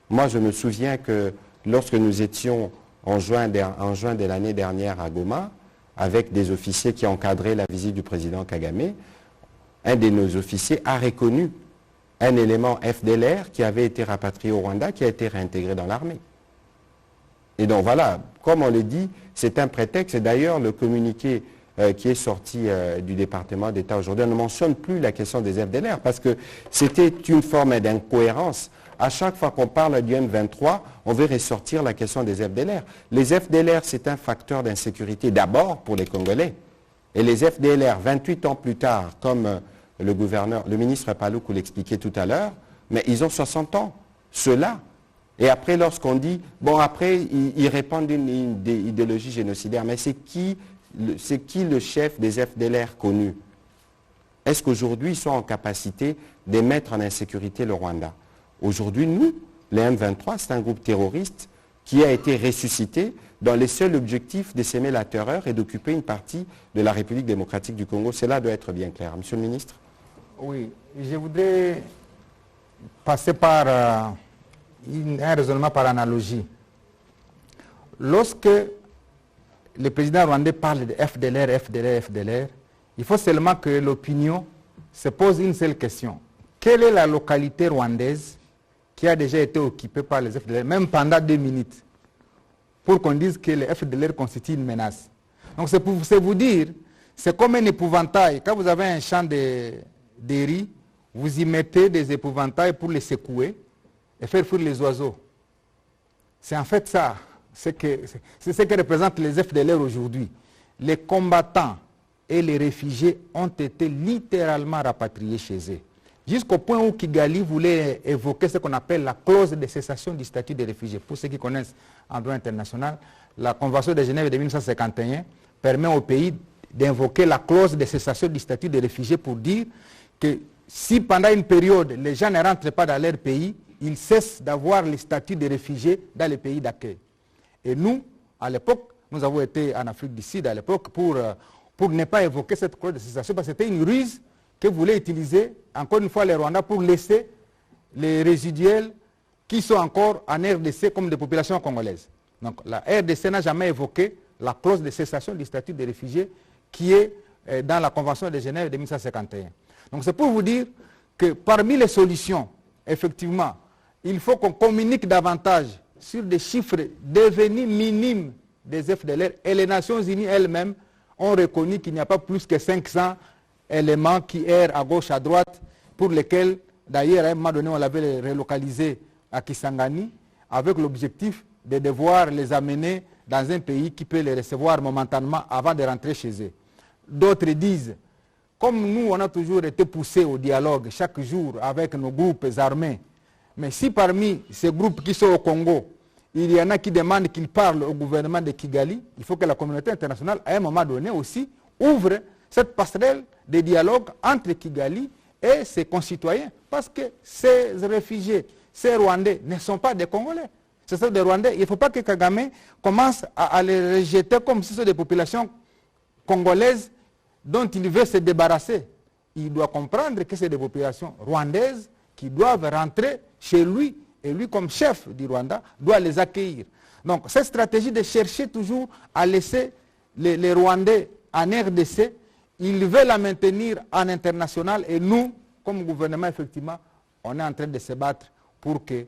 Moi, je me souviens que lorsque nous étions en juin de l'année dernière à Goma, avec des officiers qui encadraient la visite du président Kagame, un de nos officiers a reconnu un élément FDLR qui avait été rapatrié au Rwanda, qui a été réintégré dans l'armée. Et donc voilà, comme on le dit, c'est un prétexte. Et d'ailleurs, le communiqué qui est sorti du département d'État aujourd'hui ne mentionne plus la question des FDLR parce que c'était une forme d'incohérence. À chaque fois qu'on parle du M23, on veut ressortir la question des FDLR. Les FDLR, c'est un facteur d'insécurité d'abord pour les Congolais. Et les FDLR, 28 ans plus tard, comme le ministre Paluku l'expliquait tout à l'heure, mais ils ont 60 ans, ceux-là. Et après, lorsqu'on dit, bon, après, ils répandent une idéologie génocidaire, mais c'est qui le chef des FDLR connu? Est-ce qu'aujourd'hui, ils sont en capacité de mettre en insécurité le Rwanda? Aujourd'hui, nous, les M23, c'est un groupe terroriste qui a été ressuscité dans les seuls objectifs de s'aimer la terreur et d'occuper une partie de la République démocratique du Congo. Cela doit être bien clair. Monsieur le ministre? Oui, je voudrais passer par un raisonnement par analogie. Lorsque le président rwandais parle de FDLR, FDLR, FDLR, il faut seulement que l'opinion se pose une seule question. Quelle est la localité rwandaise qui a déjà été occupée par les FDLR, même pendant 2 minutes, pour qu'on dise que les FDLR constituent une menace? Donc c'est vous dire, c'est comme un épouvantail. Quand vous avez un champ de riz, vous y mettez des épouvantails pour les secouer et faire fuir les oiseaux. C'est en fait ça, c'est ce que représentent les FDLR aujourd'hui. Les combattants et les réfugiés ont été littéralement rapatriés chez eux. Jusqu'au point où Kigali voulait évoquer ce qu'on appelle la clause de cessation du statut des réfugiés. Pour ceux qui connaissent en droit international, la Convention de Genève de 1951 permet au pays d'invoquer la clause de cessation du statut des réfugiés pour dire que si pendant une période les gens ne rentrent pas dans leur pays, ils cessent d'avoir le statut de réfugiés dans les pays d'accueil. Et nous, à l'époque, nous avons été en Afrique du Sud à l'époque pour ne pas évoquer cette clause de cessation parce que c'était une ruse que voulaient utiliser encore une fois les Rwandais pour laisser les résiduels qui sont encore en RDC comme des populations congolaises. Donc la RDC n'a jamais évoqué la clause de cessation du statut des réfugiés qui est dans la Convention de Genève de 1951. Donc c'est pour vous dire que parmi les solutions, effectivement, il faut qu'on communique davantage sur des chiffres devenus minimes des FDLR et les Nations Unies elles-mêmes ont reconnu qu'il n'y a pas plus que 500 éléments qui errent à gauche, à droite, pour lesquels, d'ailleurs, à un moment donné, on l'avait relocalisé à Kisangani, avec l'objectif de devoir les amener dans un pays qui peut les recevoir momentanément avant de rentrer chez eux. D'autres disent, comme nous, on a toujours été poussés au dialogue chaque jour avec nos groupes armés, mais si parmi ces groupes qui sont au Congo, il y en a qui demandent qu'ils parlent au gouvernement de Kigali, il faut que la communauté internationale, à un moment donné aussi, ouvre cette passerelle de dialogue entre Kigali et ses concitoyens. Parce que ces réfugiés, ces Rwandais ne sont pas des Congolais. Ce sont des Rwandais. Il ne faut pas que Kagame commence à les rejeter comme si ce sont des populations congolaises dont il veut se débarrasser. Il doit comprendre que c'est des populations rwandaises qui doivent rentrer chez lui. Et lui, comme chef du Rwanda, doit les accueillir. Donc, cette stratégie de chercher toujours à laisser les Rwandais en RDC, ils veulent la maintenir en international. Et nous, comme gouvernement, effectivement, on est en train de se battre pour que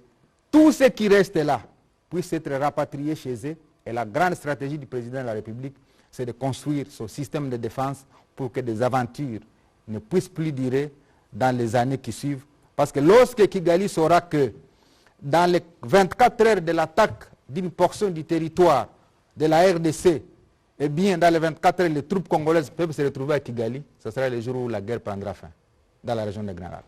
tous ceux qui restent là puissent être rapatriés chez eux. Et la grande stratégie du président de la République, c'est de construire ce système de défense pour que des aventures ne puissent plus durer dans les années qui suivent. Parce que lorsque Kigali saura que dans les 24 heures de l'attaque d'une portion du territoire de la RDC, eh bien, dans les 24 heures, les troupes congolaises peuvent se retrouver à Kigali, ce sera le jour où la guerre prendra fin dans la région de Grand Lac.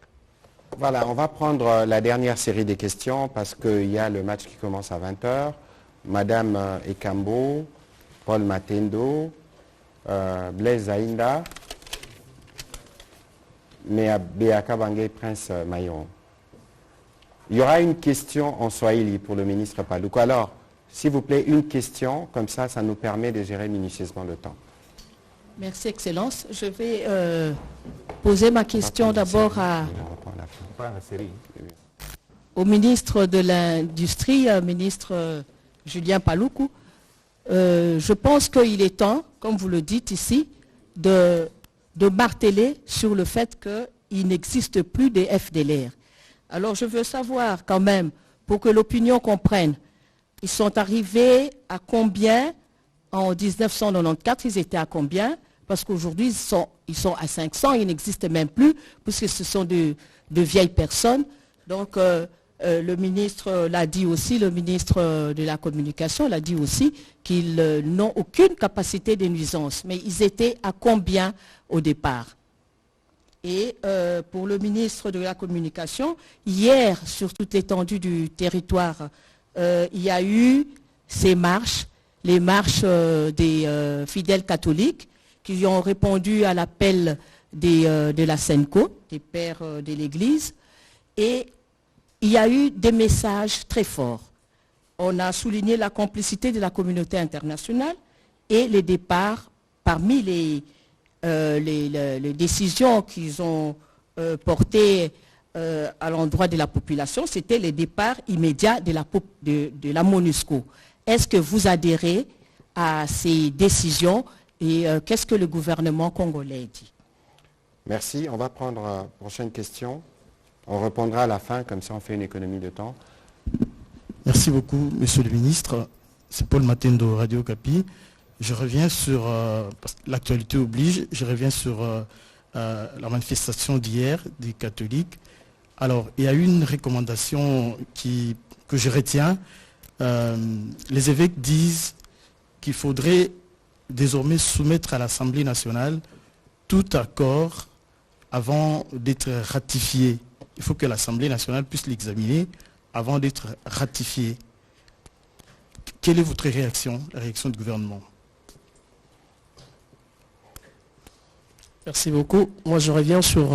Voilà, on va prendre la dernière série des questions parce qu'il y a le match qui commence à 20h. Madame Ekambo, Paul Matendo, Blaise Zainda, Beaka Bangé, Prince Mayon. Il y aura une question en Swahili pour le ministre Paluku. Alors, s'il vous plaît, une question, comme ça nous permet de gérer minutieusement le temps. Merci, Excellence. Je vais poser ma question d'abord au ministre de l'Industrie, ministre Julien Paluku. Je pense qu'il est temps, comme vous le dites ici, de marteler sur le fait qu'il n'existe plus des FDLR. Alors je veux savoir quand même, pour que l'opinion comprenne, ils sont arrivés à combien en 1994, ils étaient à combien? Parce qu'aujourd'hui, ils sont à 500, ils n'existent même plus, puisque ce sont de vieilles personnes. Donc le ministre l'a dit aussi, le ministre de la Communication l'a dit aussi, qu'ils n'ont aucune capacité de nuisance. Mais ils étaient à combien au départ? Et pour le ministre de la Communication, hier, sur toute l'étendue du territoire, il y a eu ces marches, les marches des fidèles catholiques qui ont répondu à l'appel de la SENCO, des pères de l'Église. Et il y a eu des messages très forts. On a souligné la complicité de la communauté internationale et les départs parmi les décisions qu'ils ont portées à l'endroit de la population, c'était les départs immédiats de la MONUSCO. Est-ce que vous adhérez à ces décisions et qu'est-ce que le gouvernement congolais dit? Merci. On va prendre la prochaine question. On répondra à la fin, comme ça on fait une économie de temps. Merci beaucoup, Monsieur le Ministre. C'est Paul Matendo, Radio Kapi. Je reviens sur, l'actualité oblige, je reviens sur la manifestation d'hier des catholiques. Alors, il y a une recommandation que je retiens. Les évêques disent qu'il faudrait désormais soumettre à l'Assemblée nationale tout accord avant d'être ratifié. Il faut que l'Assemblée nationale puisse l'examiner avant d'être ratifié. Quelle est votre réaction, la réaction du gouvernement? Merci beaucoup. Moi, je reviens sur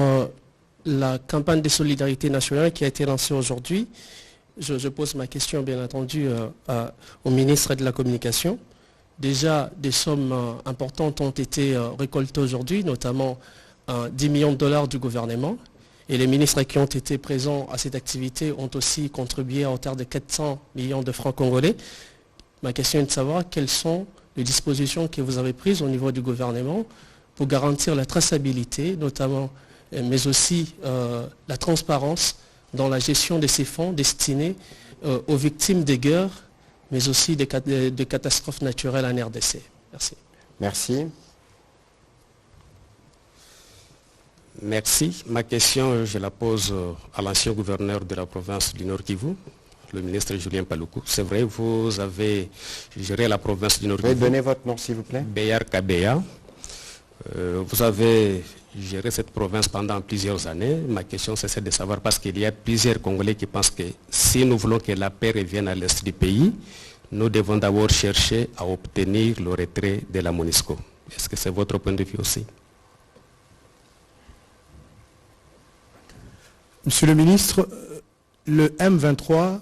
la campagne de solidarité nationale qui a été lancée aujourd'hui. Je pose ma question, bien entendu, au ministre de la Communication. Déjà, des sommes importantes ont été récoltées aujourd'hui, notamment 10 millions de dollars du gouvernement. Et les ministres qui ont été présents à cette activité ont aussi contribué à hauteur de 400 millions de francs congolais. Ma question est de savoir quelles sont les dispositions que vous avez prises au niveau du gouvernement pour garantir la traçabilité, notamment, mais aussi la transparence dans la gestion de ces fonds destinés aux victimes des guerres, mais aussi des catastrophes naturelles en RDC. Merci. Merci. Merci. Ma question, je la pose à l'ancien gouverneur de la province du Nord Kivu, le ministre Julien Paluku. C'est vrai, vous avez géré la province du Nord Kivu. Vous pouvez donner votre nom, s'il vous plaît? Beyar Kabeya. Vous avez géré cette province pendant plusieurs années. Ma question, c'est de savoir, parce qu'il y a plusieurs Congolais qui pensent que si nous voulons que la paix revienne à l'est du pays, nous devons d'abord chercher à obtenir le retrait de la MONUSCO. Est-ce que c'est votre point de vue aussi? Monsieur le ministre, le M23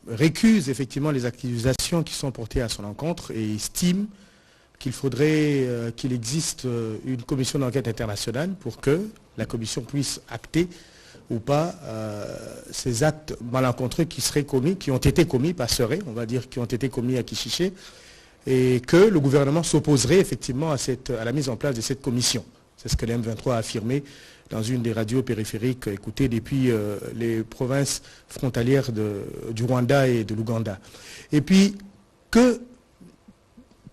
récuse effectivement les accusations qui sont portées à son encontre et estime qu'il faudrait qu'il existe une commission d'enquête internationale pour que la commission puisse acter ou pas ces actes malencontreux qui ont été commis, pas seraient, on va dire, qui ont été commis à Kichiché, et que le gouvernement s'opposerait effectivement à la mise en place de cette commission. C'est ce que le M23 a affirmé dans une des radios périphériques écoutées depuis les provinces frontalières du Rwanda et de l'Ouganda. Et puis, que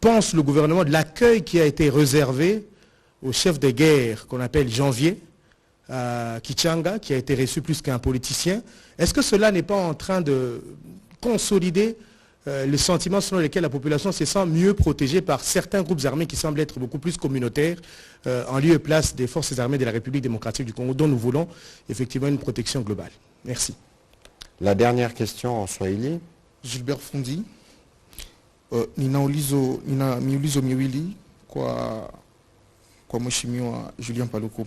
pense le gouvernement de l'accueil qui a été réservé au chef de guerre qu'on appelle Janvier, à Kichanga, qui a été reçu plus qu'un politicien? Est-ce que cela n'est pas en train de consolider le sentiment selon lequel la population se sent mieux protégée par certains groupes armés qui semblent être beaucoup plus communautaires en lieu et place des forces armées de la République démocratique du Congo, dont nous voulons effectivement une protection globale? Merci. La dernière question en Swahili. Gilbert Fundi. Miulizo miwili kwa Mheshimiwa Julien Paluku.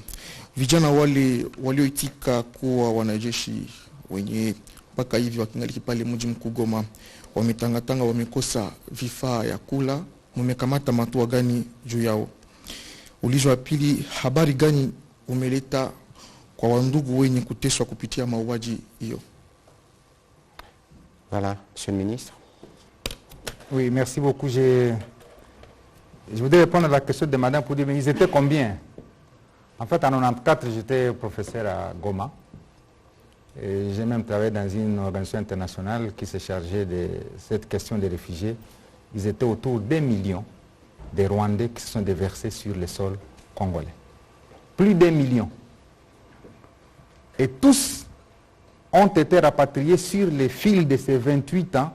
Vijana wale walioitika kuwa wanajeshi wenye mpaka hivi wakingaliki pale mji mkuu Goma wametangatanga, wamekosa vifaa ya kula, mumekamata hatua gani juu yao? Ulizo wa pili, habari gani umeleta kwa wandugu wenye kuteswa kupitia mauaji hiyo? Voilà, Monsieur le Ministre. Oui, merci beaucoup. Je voudrais répondre à la question de madame pour dire, mais ils étaient combien? En fait, en 1994, j'étais professeur à Goma. Et j'ai même travaillé dans une organisation internationale qui s'est chargée de cette question des réfugiés. Ils étaient autour d'1 million de Rwandais qui se sont déversés sur le sol congolais. Plus d'1 million. Et tous ont été rapatriés sur les fils de ces 28 ans.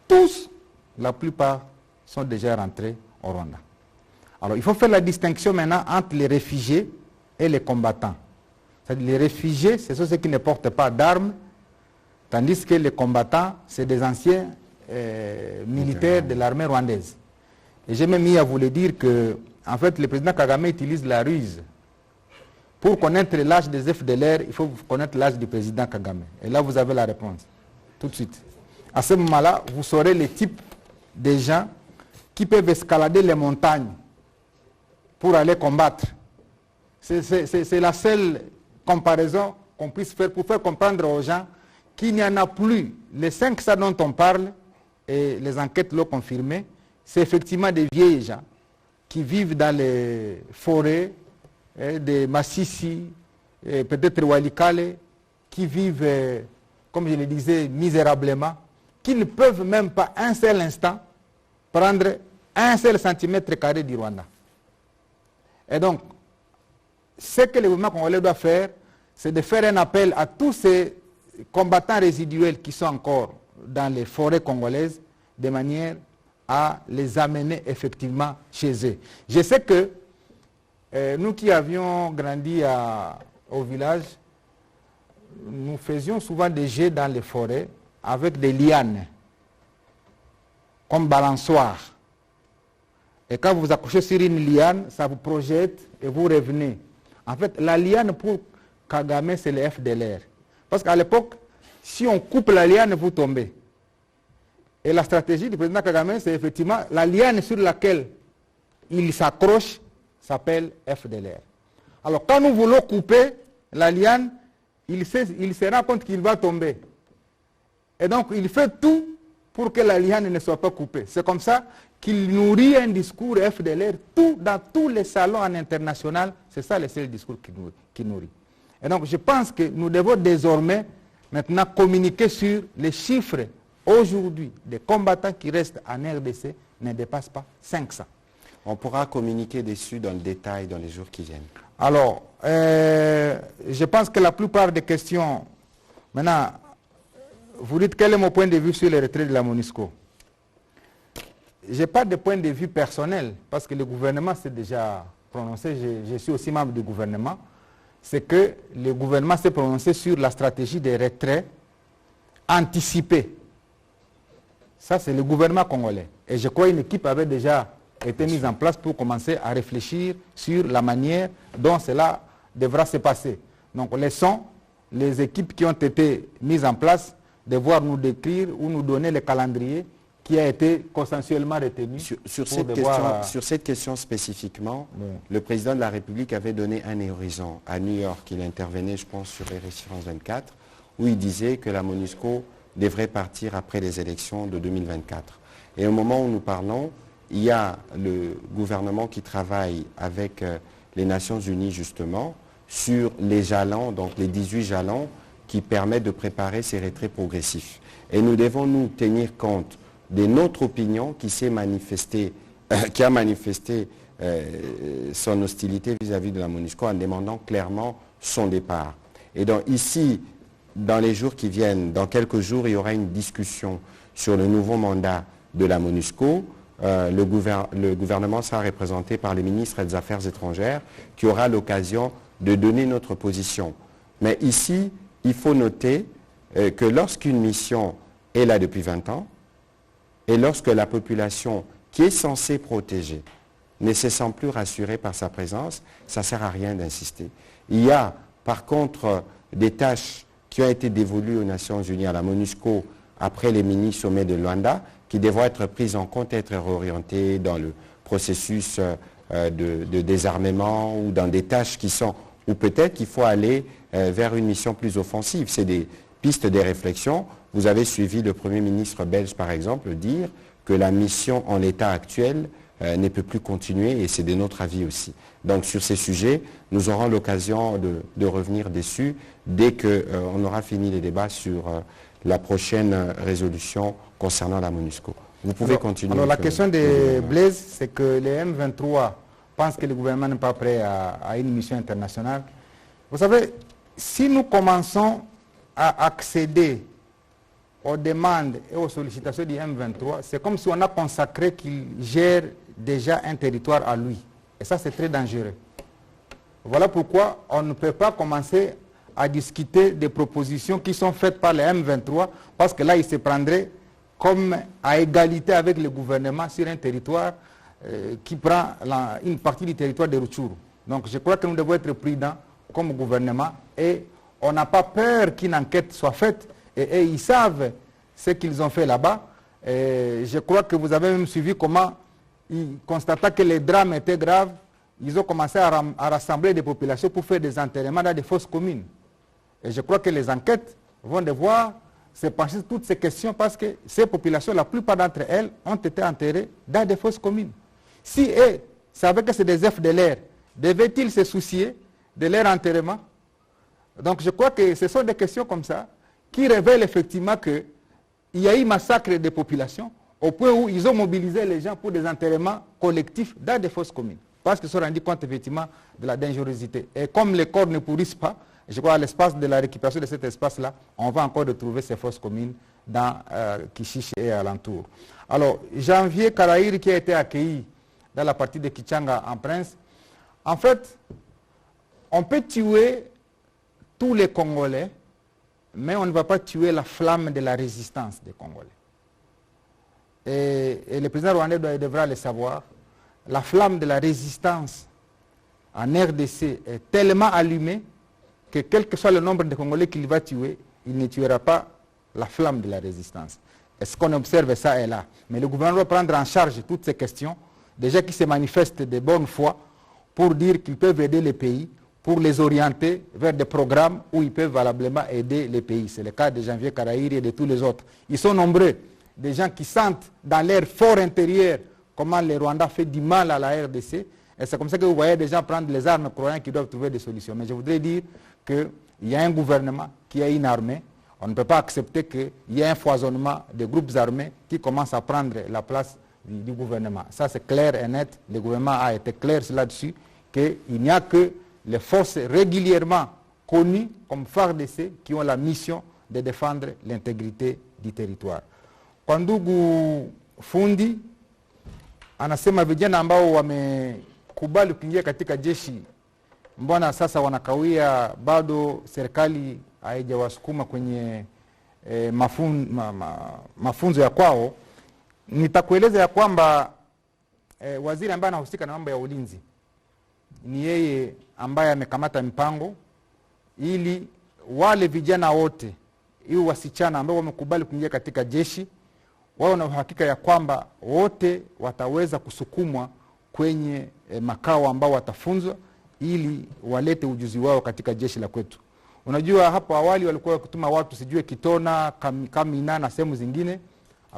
Tous, la plupart, sont déjà rentrés au Rwanda. Alors, il faut faire la distinction maintenant entre les réfugiés et les combattants. Les réfugiés, ce sont ceux qui ne portent pas d'armes, tandis que les combattants, c'est des anciens militaires de l'armée rwandaise. Et j'ai même mis à vous le dire que, en fait, le président Kagame utilise la ruse pour connaître l'âge des FDLR, il faut connaître l'âge du président Kagame. Et là, vous avez la réponse, tout de suite. À ce moment-là, vous saurez les types de gens qui peuvent escalader les montagnes pour aller combattre. C'est la seule comparaison qu'on puisse faire pour faire comprendre aux gens qu'il n'y en a plus. Les 500 dont on parle, et les enquêtes l'ont confirmé, c'est effectivement des vieilles gens qui vivent dans les forêts, des Massissi, peut-être Walikale, qui vivent, comme je le disais, misérablement, qui ne peuvent même pas un seul instant prendre un seul centimètre carré du Rwanda. Et donc, ce que le gouvernement congolais doit faire, c'est de faire un appel à tous ces combattants résiduels qui sont encore dans les forêts congolaises, de manière à les amener effectivement chez eux. Je sais que nous qui avions grandi au village, nous faisions souvent des jets dans les forêts avec des lianes, comme balançoire. Et quand vous vous accrochez sur une liane, ça vous projette et vous revenez. En fait, la liane pour Kagame, c'est le FDLR. Parce qu'à l'époque, si on coupe la liane, vous tombez. Et la stratégie du président Kagame, c'est effectivement la liane sur laquelle il s'accroche, s'appelle FDLR. Alors quand nous voulons couper la liane, il se rend compte qu'il va tomber. Et donc il fait tout pour que la liane ne soit pas coupée. C'est comme ça qu'il nourrit un discours FDLR dans tous les salons en international. C'est ça le seul discours qu'il nourrit. Et donc je pense que nous devons désormais maintenant communiquer sur les chiffres. Aujourd'hui, des combattants qui restent en RDC ne dépassent pas 500. On pourra communiquer dessus dans le détail dans les jours qui viennent. Alors, je pense que la plupart des questions... Maintenant, vous dites quel est mon point de vue sur le retrait de la MONUSCO. Je n'ai pas de point de vue personnel, parce que le gouvernement s'est déjà prononcé, je suis aussi membre du gouvernement, c'est que le gouvernement s'est prononcé sur la stratégie de retrait anticipé. Ça, c'est le gouvernement congolais. Et je crois qu'une équipe avait déjà été mise en place pour commencer à réfléchir sur la manière dont cela devra se passer. Donc, laissons les équipes qui ont été mises en place devoir nous décrire ou nous donner le calendrier qui a été consensuellement retenu. Sur cette question spécifiquement, le président de la République avait donné un horizon à New York. Il intervenait, je pense, sur RFI France 24, où il disait que la MONUSCO devrait partir après les élections de 2024. Et au moment où nous parlons, il y a le gouvernement qui travaille avec les Nations Unies justement sur les jalons, donc les 18 jalons qui permettent de préparer ces retraits progressifs. Et nous devons nous tenir compte de notre opinion qui s'est manifestée, qui a manifesté son hostilité vis-à-vis de la MONUSCO en demandant clairement son départ. Et donc ici, dans les jours qui viennent, dans quelques jours, il y aura une discussion sur le nouveau mandat de la MONUSCO. Le gouvernement sera représenté par le ministre des Affaires étrangères qui aura l'occasion de donner notre position. Mais ici, il faut noter que lorsqu'une mission est là depuis 20 ans et lorsque la population qui est censée protéger ne se sent plus rassurée par sa présence, ça ne sert à rien d'insister. Il y a par contre des tâches qui ont été dévolues aux Nations Unies, à la MONUSCO, après les mini-sommets de Luanda, qui devront être prises en compte et être réorientées dans le processus de désarmement ou dans des tâches qui sont, ou peut-être qu'il faut aller vers une mission plus offensive. C'est des pistes de réflexion. Vous avez suivi le Premier ministre belge, par exemple, dire que la mission en l'état actuel ne peut plus continuer et c'est de notre avis aussi. Donc sur ces sujets, nous aurons l'occasion de revenir dessus dès qu'on aura fini les débats sur la prochaine résolution concernant la MONUSCO. Vous pouvez continuer. Alors la question de Blaise, c'est que les M23 pensent que le gouvernement n'est pas prêt à une mission internationale. Vous savez, si nous commençons à accéder aux demandes et aux sollicitations du M23, c'est comme si on a consacré qu'il gère déjà un territoire à lui. Et ça, c'est très dangereux. Voilà pourquoi on ne peut pas commencer à discuter des propositions qui sont faites par les M23, parce que là, ils se prendraient comme à égalité avec le gouvernement sur un territoire qui prend une partie du territoire de Rutshuru. Donc je crois que nous devons être prudents comme gouvernement et on n'a pas peur qu'une enquête soit faite et ils savent ce qu'ils ont fait là-bas. Je crois que vous avez même suivi comment, constatant que les drames étaient graves, ils ont commencé à rassembler des populations pour faire des enterrements dans des fosses communes. Et je crois que les enquêtes vont devoir se pencher sur toutes ces questions parce que ces populations, la plupart d'entre elles, ont été enterrées dans des fosses communes. Si eux savaient que c'est des FDLR, devaient-ils se soucier de leur enterrement? Donc je crois que ce sont des questions comme ça qui révèlent effectivement qu'il y a eu massacre des populations au point où ils ont mobilisé les gens pour des enterrements collectifs dans des fosses communes. Parce qu'ils se sont rendus compte effectivement de la dangerosité. Et comme les corps ne pourrissent pas, je crois à l'espace de la récupération de cet espace-là, on va encore retrouver ces fosses communes dans Kichiche et alentour. Alors, Janvier Karaïri qui a été accueilli dans la partie de Kichanga en Prince, en fait, on peut tuer tous les Congolais, mais on ne va pas tuer la flamme de la résistance des Congolais. Et le président rwandais devra le savoir, la flamme de la résistance en RDC est tellement allumée que quel que soit le nombre de Congolais qu'il va tuer, il ne tuera pas la flamme de la résistance. Est-ce qu'on observe ça et là? Mais le gouvernement doit prendre en charge toutes ces questions, déjà qui se manifestent de bonne foi, pour dire qu'ils peuvent aider les pays, pour les orienter vers des programmes où ils peuvent valablement aider les pays. C'est le cas de Janvier Karaïri et de tous les autres. Ils sont nombreux, des gens qui sentent dans leur fort intérieur comment le Rwanda fait du mal à la RDC. Et c'est comme ça que vous voyez des gens prendre les armes croyant qu'ils doivent trouver des solutions. Mais je voudrais dire qu'il y a un gouvernement qui a une armée. On ne peut pas accepter qu'il y ait un foisonnement de groupes armés qui commencent à prendre la place du gouvernement. Ça c'est clair et net. Le gouvernement a été clair là-dessus qu'il n'y a que les forces régulièrement connues comme FARDC qui ont la mission de défendre l'intégrité du territoire. Kwandugu Fundi anasema vijana ambao wamekubali kuingia katika jeshi, mbona sasa wanakawia, bado serikali haijawasukuma kwenye mafunzo ya kwao. Nitakueleza ya kwamba waziri ambaye anahusika na mambo ya ulinzi ni yeye ambaye amekamata mpango ili wale vijana wote, iwe wasichana ambao wamekubali kuingia katika jeshi, wao na uhakika ya kwamba wote wataweza kusukumwa kwenye makao ambao watafunzwa ili walete ujuzi wao katika jeshi la kwetu. Unajua hapo awali walikuwa wakituma watu sijue Kitona, Kamina na sehemu zingine,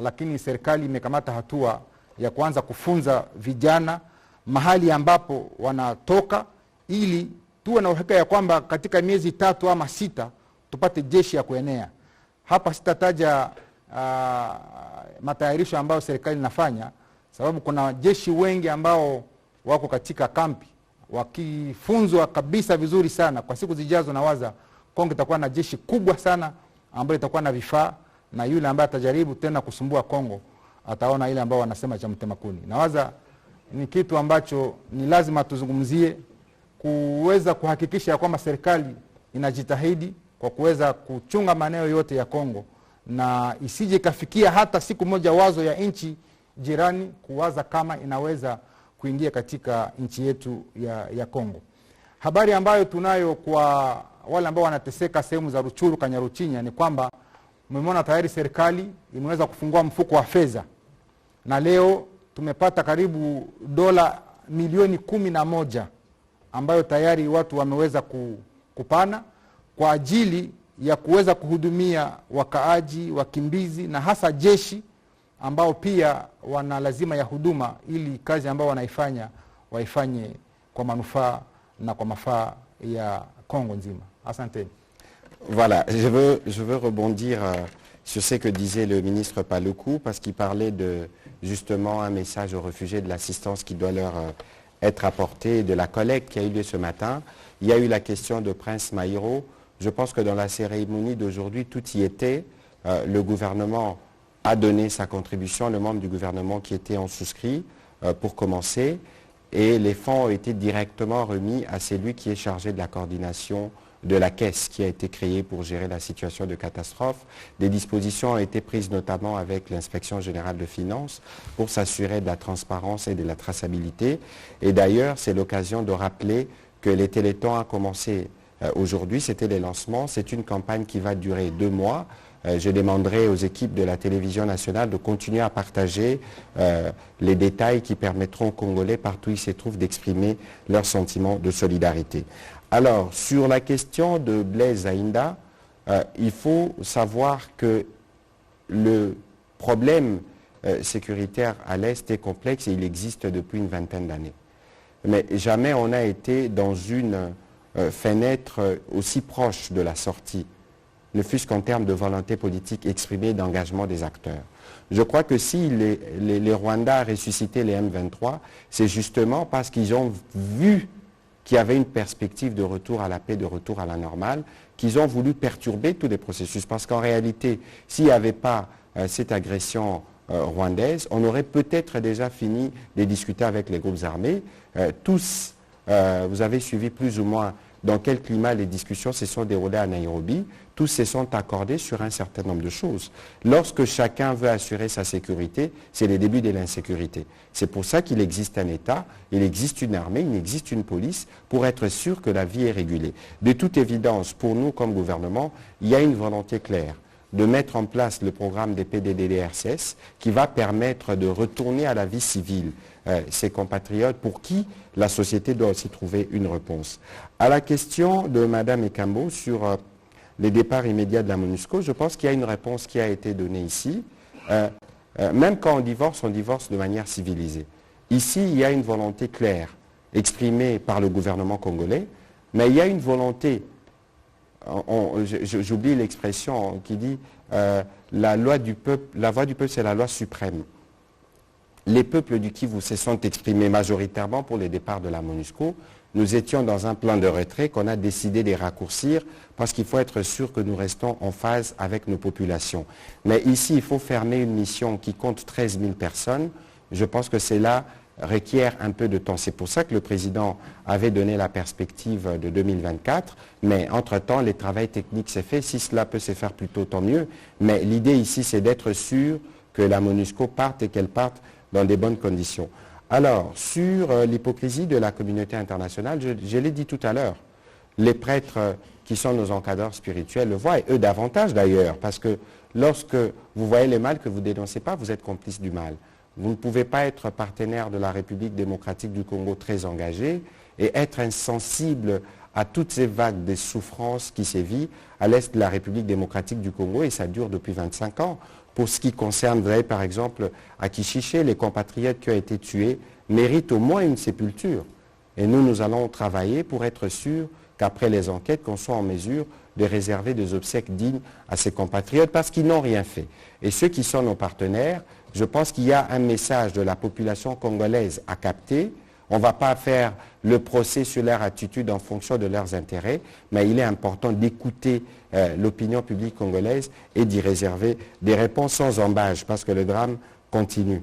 lakini serikali imekamata hatua ya kuanza kufunza vijana mahali ambapo wanatoka ili tuwe na uhakika ya kwamba katika miezi 3 ama 6 tupate jeshi ya kuenea. Hapa sitataja matayarisho ambayo serikali inafanya, sababu kuna jeshi wengi ambao wako katika kampi wakifunzwa kabisa vizuri sana. Kwa siku zijazo nawaza Kongo itakuwa na jeshi kubwa sana ambayo itakuwa na vifaa, na yule ambaye atajaribu tena kusumbua Kongo ataona ile ambao wanasema cha mtemakuni. Nawaza ni kitu ambacho ni lazima tuzungumzie, kuweza kuhakikisha kwamba serikali inajitahidi kwa kuweza kuchunga maeneo yote ya Kongo, na isije kafikia hata siku moja wazo ya nchi jirani kuwaza kama inaweza kuingia katika nchi yetu ya Kongo. Habari ambayo tunayo kwa wale ambao wanateseka sehemu za Ruchuru, Kanyaruchinya, ni kwamba mmemwona tayari serikali imeweza kufungua mfuko wa fedha, na leo tumepata karibu dola milioni 11 ambayo tayari watu wameweza kupana kwa ajili ya kuweza kuhudumia wakaaji, wakimbizi na hasa jeshi ambao pia wana lazima ya huduma, ili kazi ambao wanaifanya waifanye kwa manufaa na kwa mafaa ya Kongo nzima. Asante. Voilà, je veux rebondir sur ce que disait le ministre Paluku, parce qu'il parlait de justement un message aux réfugiés, de l'assistance qui doit leur être apportée, de la collecte qui a eu lieu ce matin. Il y a eu la question de Prince Maïro. Je pense que dans la cérémonie d'aujourd'hui, tout y était. Le gouvernement a donné sa contribution, le membre du gouvernement qui était en souscrit pour commencer, et les fonds ont été directement remis à celui qui est chargé de la coordination de la caisse qui a été créée pour gérer la situation de catastrophe. Des dispositions ont été prises notamment avec l'inspection générale de finances pour s'assurer de la transparence et de la traçabilité. Et d'ailleurs, c'est l'occasion de rappeler que les Téléthons ont commencé aujourd'hui, c'était les lancements. C'est une campagne qui va durer 2 mois. Je demanderai aux équipes de la télévision nationale de continuer à partager les détails qui permettront aux Congolais, partout où ils se trouvent, d'exprimer leur sentiment de solidarité. Alors, sur la question de Blaise Zaïnda, il faut savoir que le problème sécuritaire à l'Est est complexe et il existe depuis une vingtaine d'années. Mais jamais on n'a été dans une fenêtre aussi proche de la sortie, ne fût-ce qu'en termes de volonté politique exprimée, d'engagement des acteurs. Je crois que si les Rwandais ont ressuscité les M23, c'est justement parce qu'ils ont vu qu'il y avait une perspective de retour à la paix, de retour à la normale, qu'ils ont voulu perturber tous les processus. Parce qu'en réalité, s'il n'y avait pas cette agression rwandaise, on aurait peut-être déjà fini de discuter avec les groupes armés. Tous, vous avez suivi plus ou moins dans quel climat les discussions se sont déroulées à Nairobi. Tous se sont accordés sur un certain nombre de choses. Lorsque chacun veut assurer sa sécurité, c'est le début de l'insécurité. C'est pour ça qu'il existe un État, il existe une armée, il existe une police pour être sûr que la vie est régulée. De toute évidence, pour nous comme gouvernement, il y a une volonté claire de mettre en place le programme des PDDRCS qui va permettre de retourner à la vie civile ces compatriotes pour qui la société doit aussi trouver une réponse. À la question de Mme Ekambo sur les départs immédiats de la MONUSCO, je pense qu'il y a une réponse qui a été donnée ici. Même quand on divorce de manière civilisée. Ici, il y a une volonté claire exprimée par le gouvernement congolais, mais il y a une volonté, j'oublie l'expression qui dit la voix du peuple c'est la loi suprême. Les peuples du Kivu se sont exprimés majoritairement pour les départs de la MONUSCO. Nous étions dans un plan de retrait qu'on a décidé de raccourcir parce qu'il faut être sûr que nous restons en phase avec nos populations. Mais ici, il faut fermer une mission qui compte 13 000 personnes. Je pense que cela requiert un peu de temps. C'est pour ça que le président avait donné la perspective de 2024. Mais entre-temps, le travail technique s'est fait. Si cela peut se faire plus tôt, tant mieux. Mais l'idée ici, c'est d'être sûr que la MONUSCO parte et qu'elle parte dans des bonnes conditions. Alors, sur l'hypocrisie de la communauté internationale, je l'ai dit tout à l'heure, les prêtres qui sont nos encadreurs spirituels le voient, et eux davantage d'ailleurs, parce que lorsque vous voyez le mal que vous ne dénoncez pas, vous êtes complice du mal. Vous ne pouvez pas être partenaire de la République démocratique du Congo très engagé et être insensible à toutes ces vagues de souffrances qui sévissent à l'est de la République démocratique du Congo, et ça dure depuis 25 ans. Pour ce qui concerne, vous avez par exemple à Kishiché, les compatriotes qui ont été tués méritent au moins une sépulture. Et nous allons travailler pour être sûrs qu'après les enquêtes, qu'on soit en mesure de réserver des obsèques dignes à ces compatriotes parce qu'ils n'ont rien fait. Et ceux qui sont nos partenaires, je pense qu'il y a un message de la population congolaise à capter. On ne va pas faire le procès sur leur attitude en fonction de leurs intérêts, mais il est important d'écouter l'opinion publique congolaise et d'y réserver des réponses sans embâche, parce que le drame continue.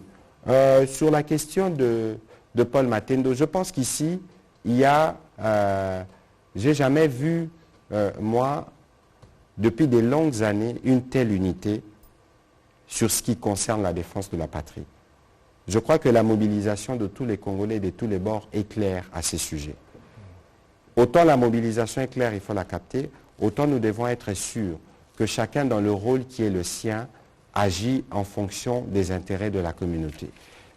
Sur la question de Paul Matendo, je pense qu'ici, il y a... j'ai jamais vu, moi, depuis de longues années, une telle unité sur ce qui concerne la défense de la patrie. Je crois que la mobilisation de tous les Congolais de tous les bords est claire à ces sujets. Autant la mobilisation est claire, il faut la capter, autant nous devons être sûrs que chacun dans le rôle qui est le sien agit en fonction des intérêts de la communauté.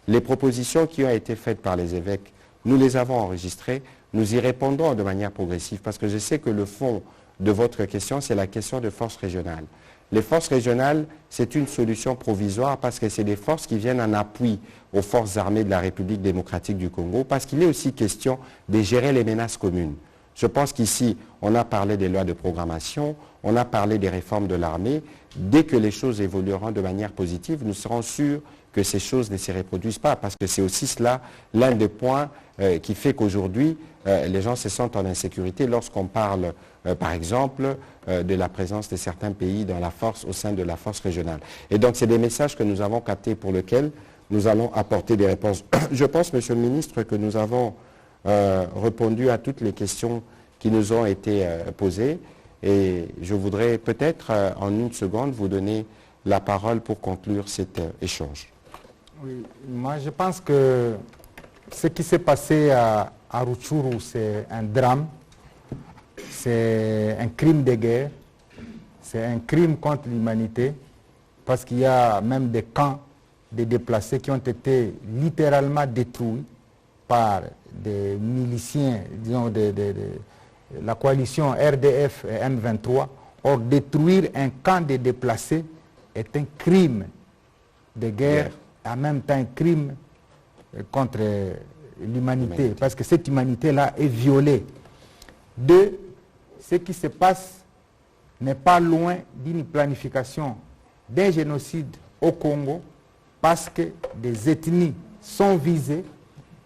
Les propositions qui ont été faites par les évêques, nous les avons enregistrées, nous y répondrons de manière progressive parce que je sais que le fond de votre question, c'est la question de forces régionales. Les forces régionales, c'est une solution provisoire parce que c'est des forces qui viennent en appui aux forces armées de la République démocratique du Congo, parce qu'il est aussi question de gérer les menaces communes. Je pense qu'ici, on a parlé des lois de programmation, on a parlé des réformes de l'armée. Dès que les choses évolueront de manière positive, nous serons sûrs que ces choses ne se reproduisent pas, parce que c'est aussi cela l'un des points qui fait qu'aujourd'hui, les gens se sentent en insécurité lorsqu'on parle, par exemple, de la présence de certains pays dans la force, au sein de la force régionale. Et donc, c'est des messages que nous avons captés pour lesquels nous allons apporter des réponses. Je pense, Monsieur le Ministre, que nous avons répondu à toutes les questions qui nous ont été posées. Et je voudrais peut-être, en une seconde, vous donner la parole pour conclure cet échange. Oui, moi, je pense que ce qui s'est passé à Rutshuru, c'est un drame. c'est un crime de guerre, c'est un crime contre l'humanité, parce qu'il y a même des camps de déplacés qui ont été littéralement détruits par des miliciens, disons, de la coalition RDF et M23. Or, détruire un camp de déplacés est un crime de guerre, en même temps un crime contre l'humanité, parce que cette humanité-là est violée. Deux, ce qui se passe n'est pas loin d'une planification d'un génocide au Congo, parce que des ethnies sont visées,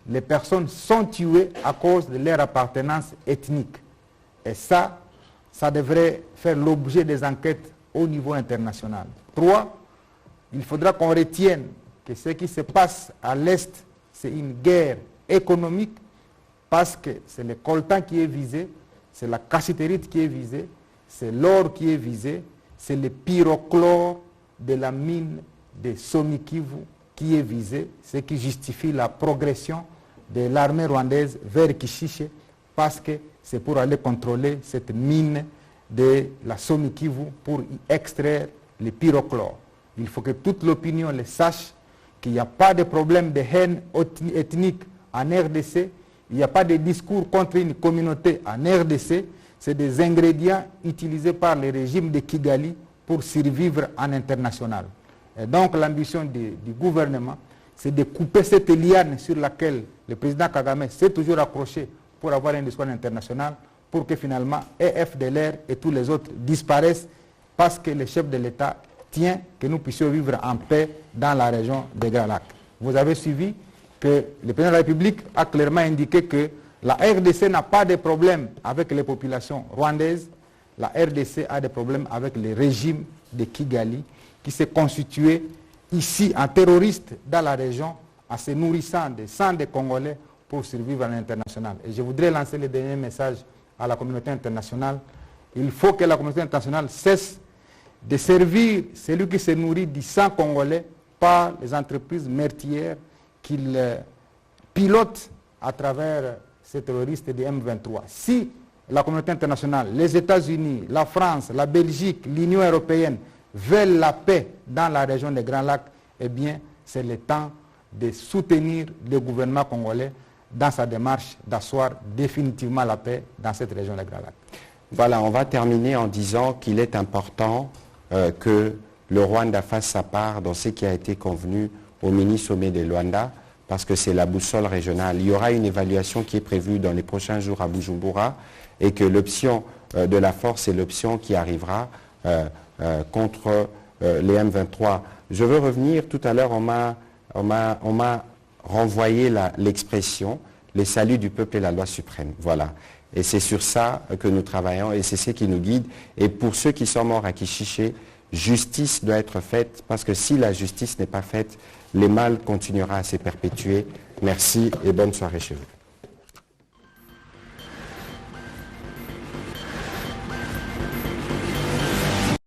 les personnes sont tuées à cause de leur appartenance ethnique. Et ça devrait faire l'objet des enquêtes au niveau international. 3, il faudra qu'on retienne que ce qui se passe à l'Est, c'est une guerre économique, parce que c'est le coltan qui est visé, c'est la cassiterite qui est visée, c'est l'or qui est visé, c'est le pyrochlore de la mine de Somikivu qui est visé, ce qui justifie la progression de l'armée rwandaise vers Kishishe, parce que c'est pour aller contrôler cette mine de la Somikivu pour y extraire le pyrochlore. Il faut que toute l'opinion le sache, qu'il n'y a pas de problème de haine ethnique en RDC, il n'y a pas de discours contre une communauté en RDC, c'est des ingrédients utilisés par le régime de Kigali pour survivre en international. Et donc l'ambition du gouvernement, c'est de couper cette liane sur laquelle le président Kagame s'est toujours accroché pour avoir un discours international, pour que finalement EFDLR et tous les autres disparaissent, parce que le chef de l'État tient que nous puissions vivre en paix dans la région des Grands Lacs. Vous avez suivi que le président de la République a clairement indiqué que la RDC n'a pas de problème avec les populations rwandaises, la RDC a des problèmes avec le régime de Kigali, qui s'est constitué ici en terroriste dans la région, en se nourrissant des sangs des Congolais pour survivre à l'international. Et je voudrais lancer le dernier message à la communauté internationale. Il faut que la communauté internationale cesse de servir celui qui se nourrit du sang congolais par les entreprises meurtrières qu'il pilote à travers ces terroristes du M23. Si la communauté internationale, les États-Unis, la France, la Belgique, l'Union européenne veulent la paix dans la région des Grands Lacs, eh bien, c'est le temps de soutenir le gouvernement congolais dans sa démarche d'asseoir définitivement la paix dans cette région des Grands Lacs. Voilà, on va terminer en disant qu'il est important que le Rwanda fasse sa part dans ce qui a été convenu au mini-sommet de Luanda, parce que c'est la boussole régionale. Il y aura une évaluation qui est prévue dans les prochains jours à Bujumbura, et que l'option de la force est l'option qui arrivera contre les M23. Je veux revenir, tout à l'heure on m'a renvoyé l'expression « les saluts du peuple et la loi suprême ». Voilà. Et c'est sur ça que nous travaillons et c'est ce qui nous guide. Et pour ceux qui sont morts à Kishishe, justice doit être faite, parce que si la justice n'est pas faite, le mal continuera à se perpétuer. Merci et bonne soirée chez vous.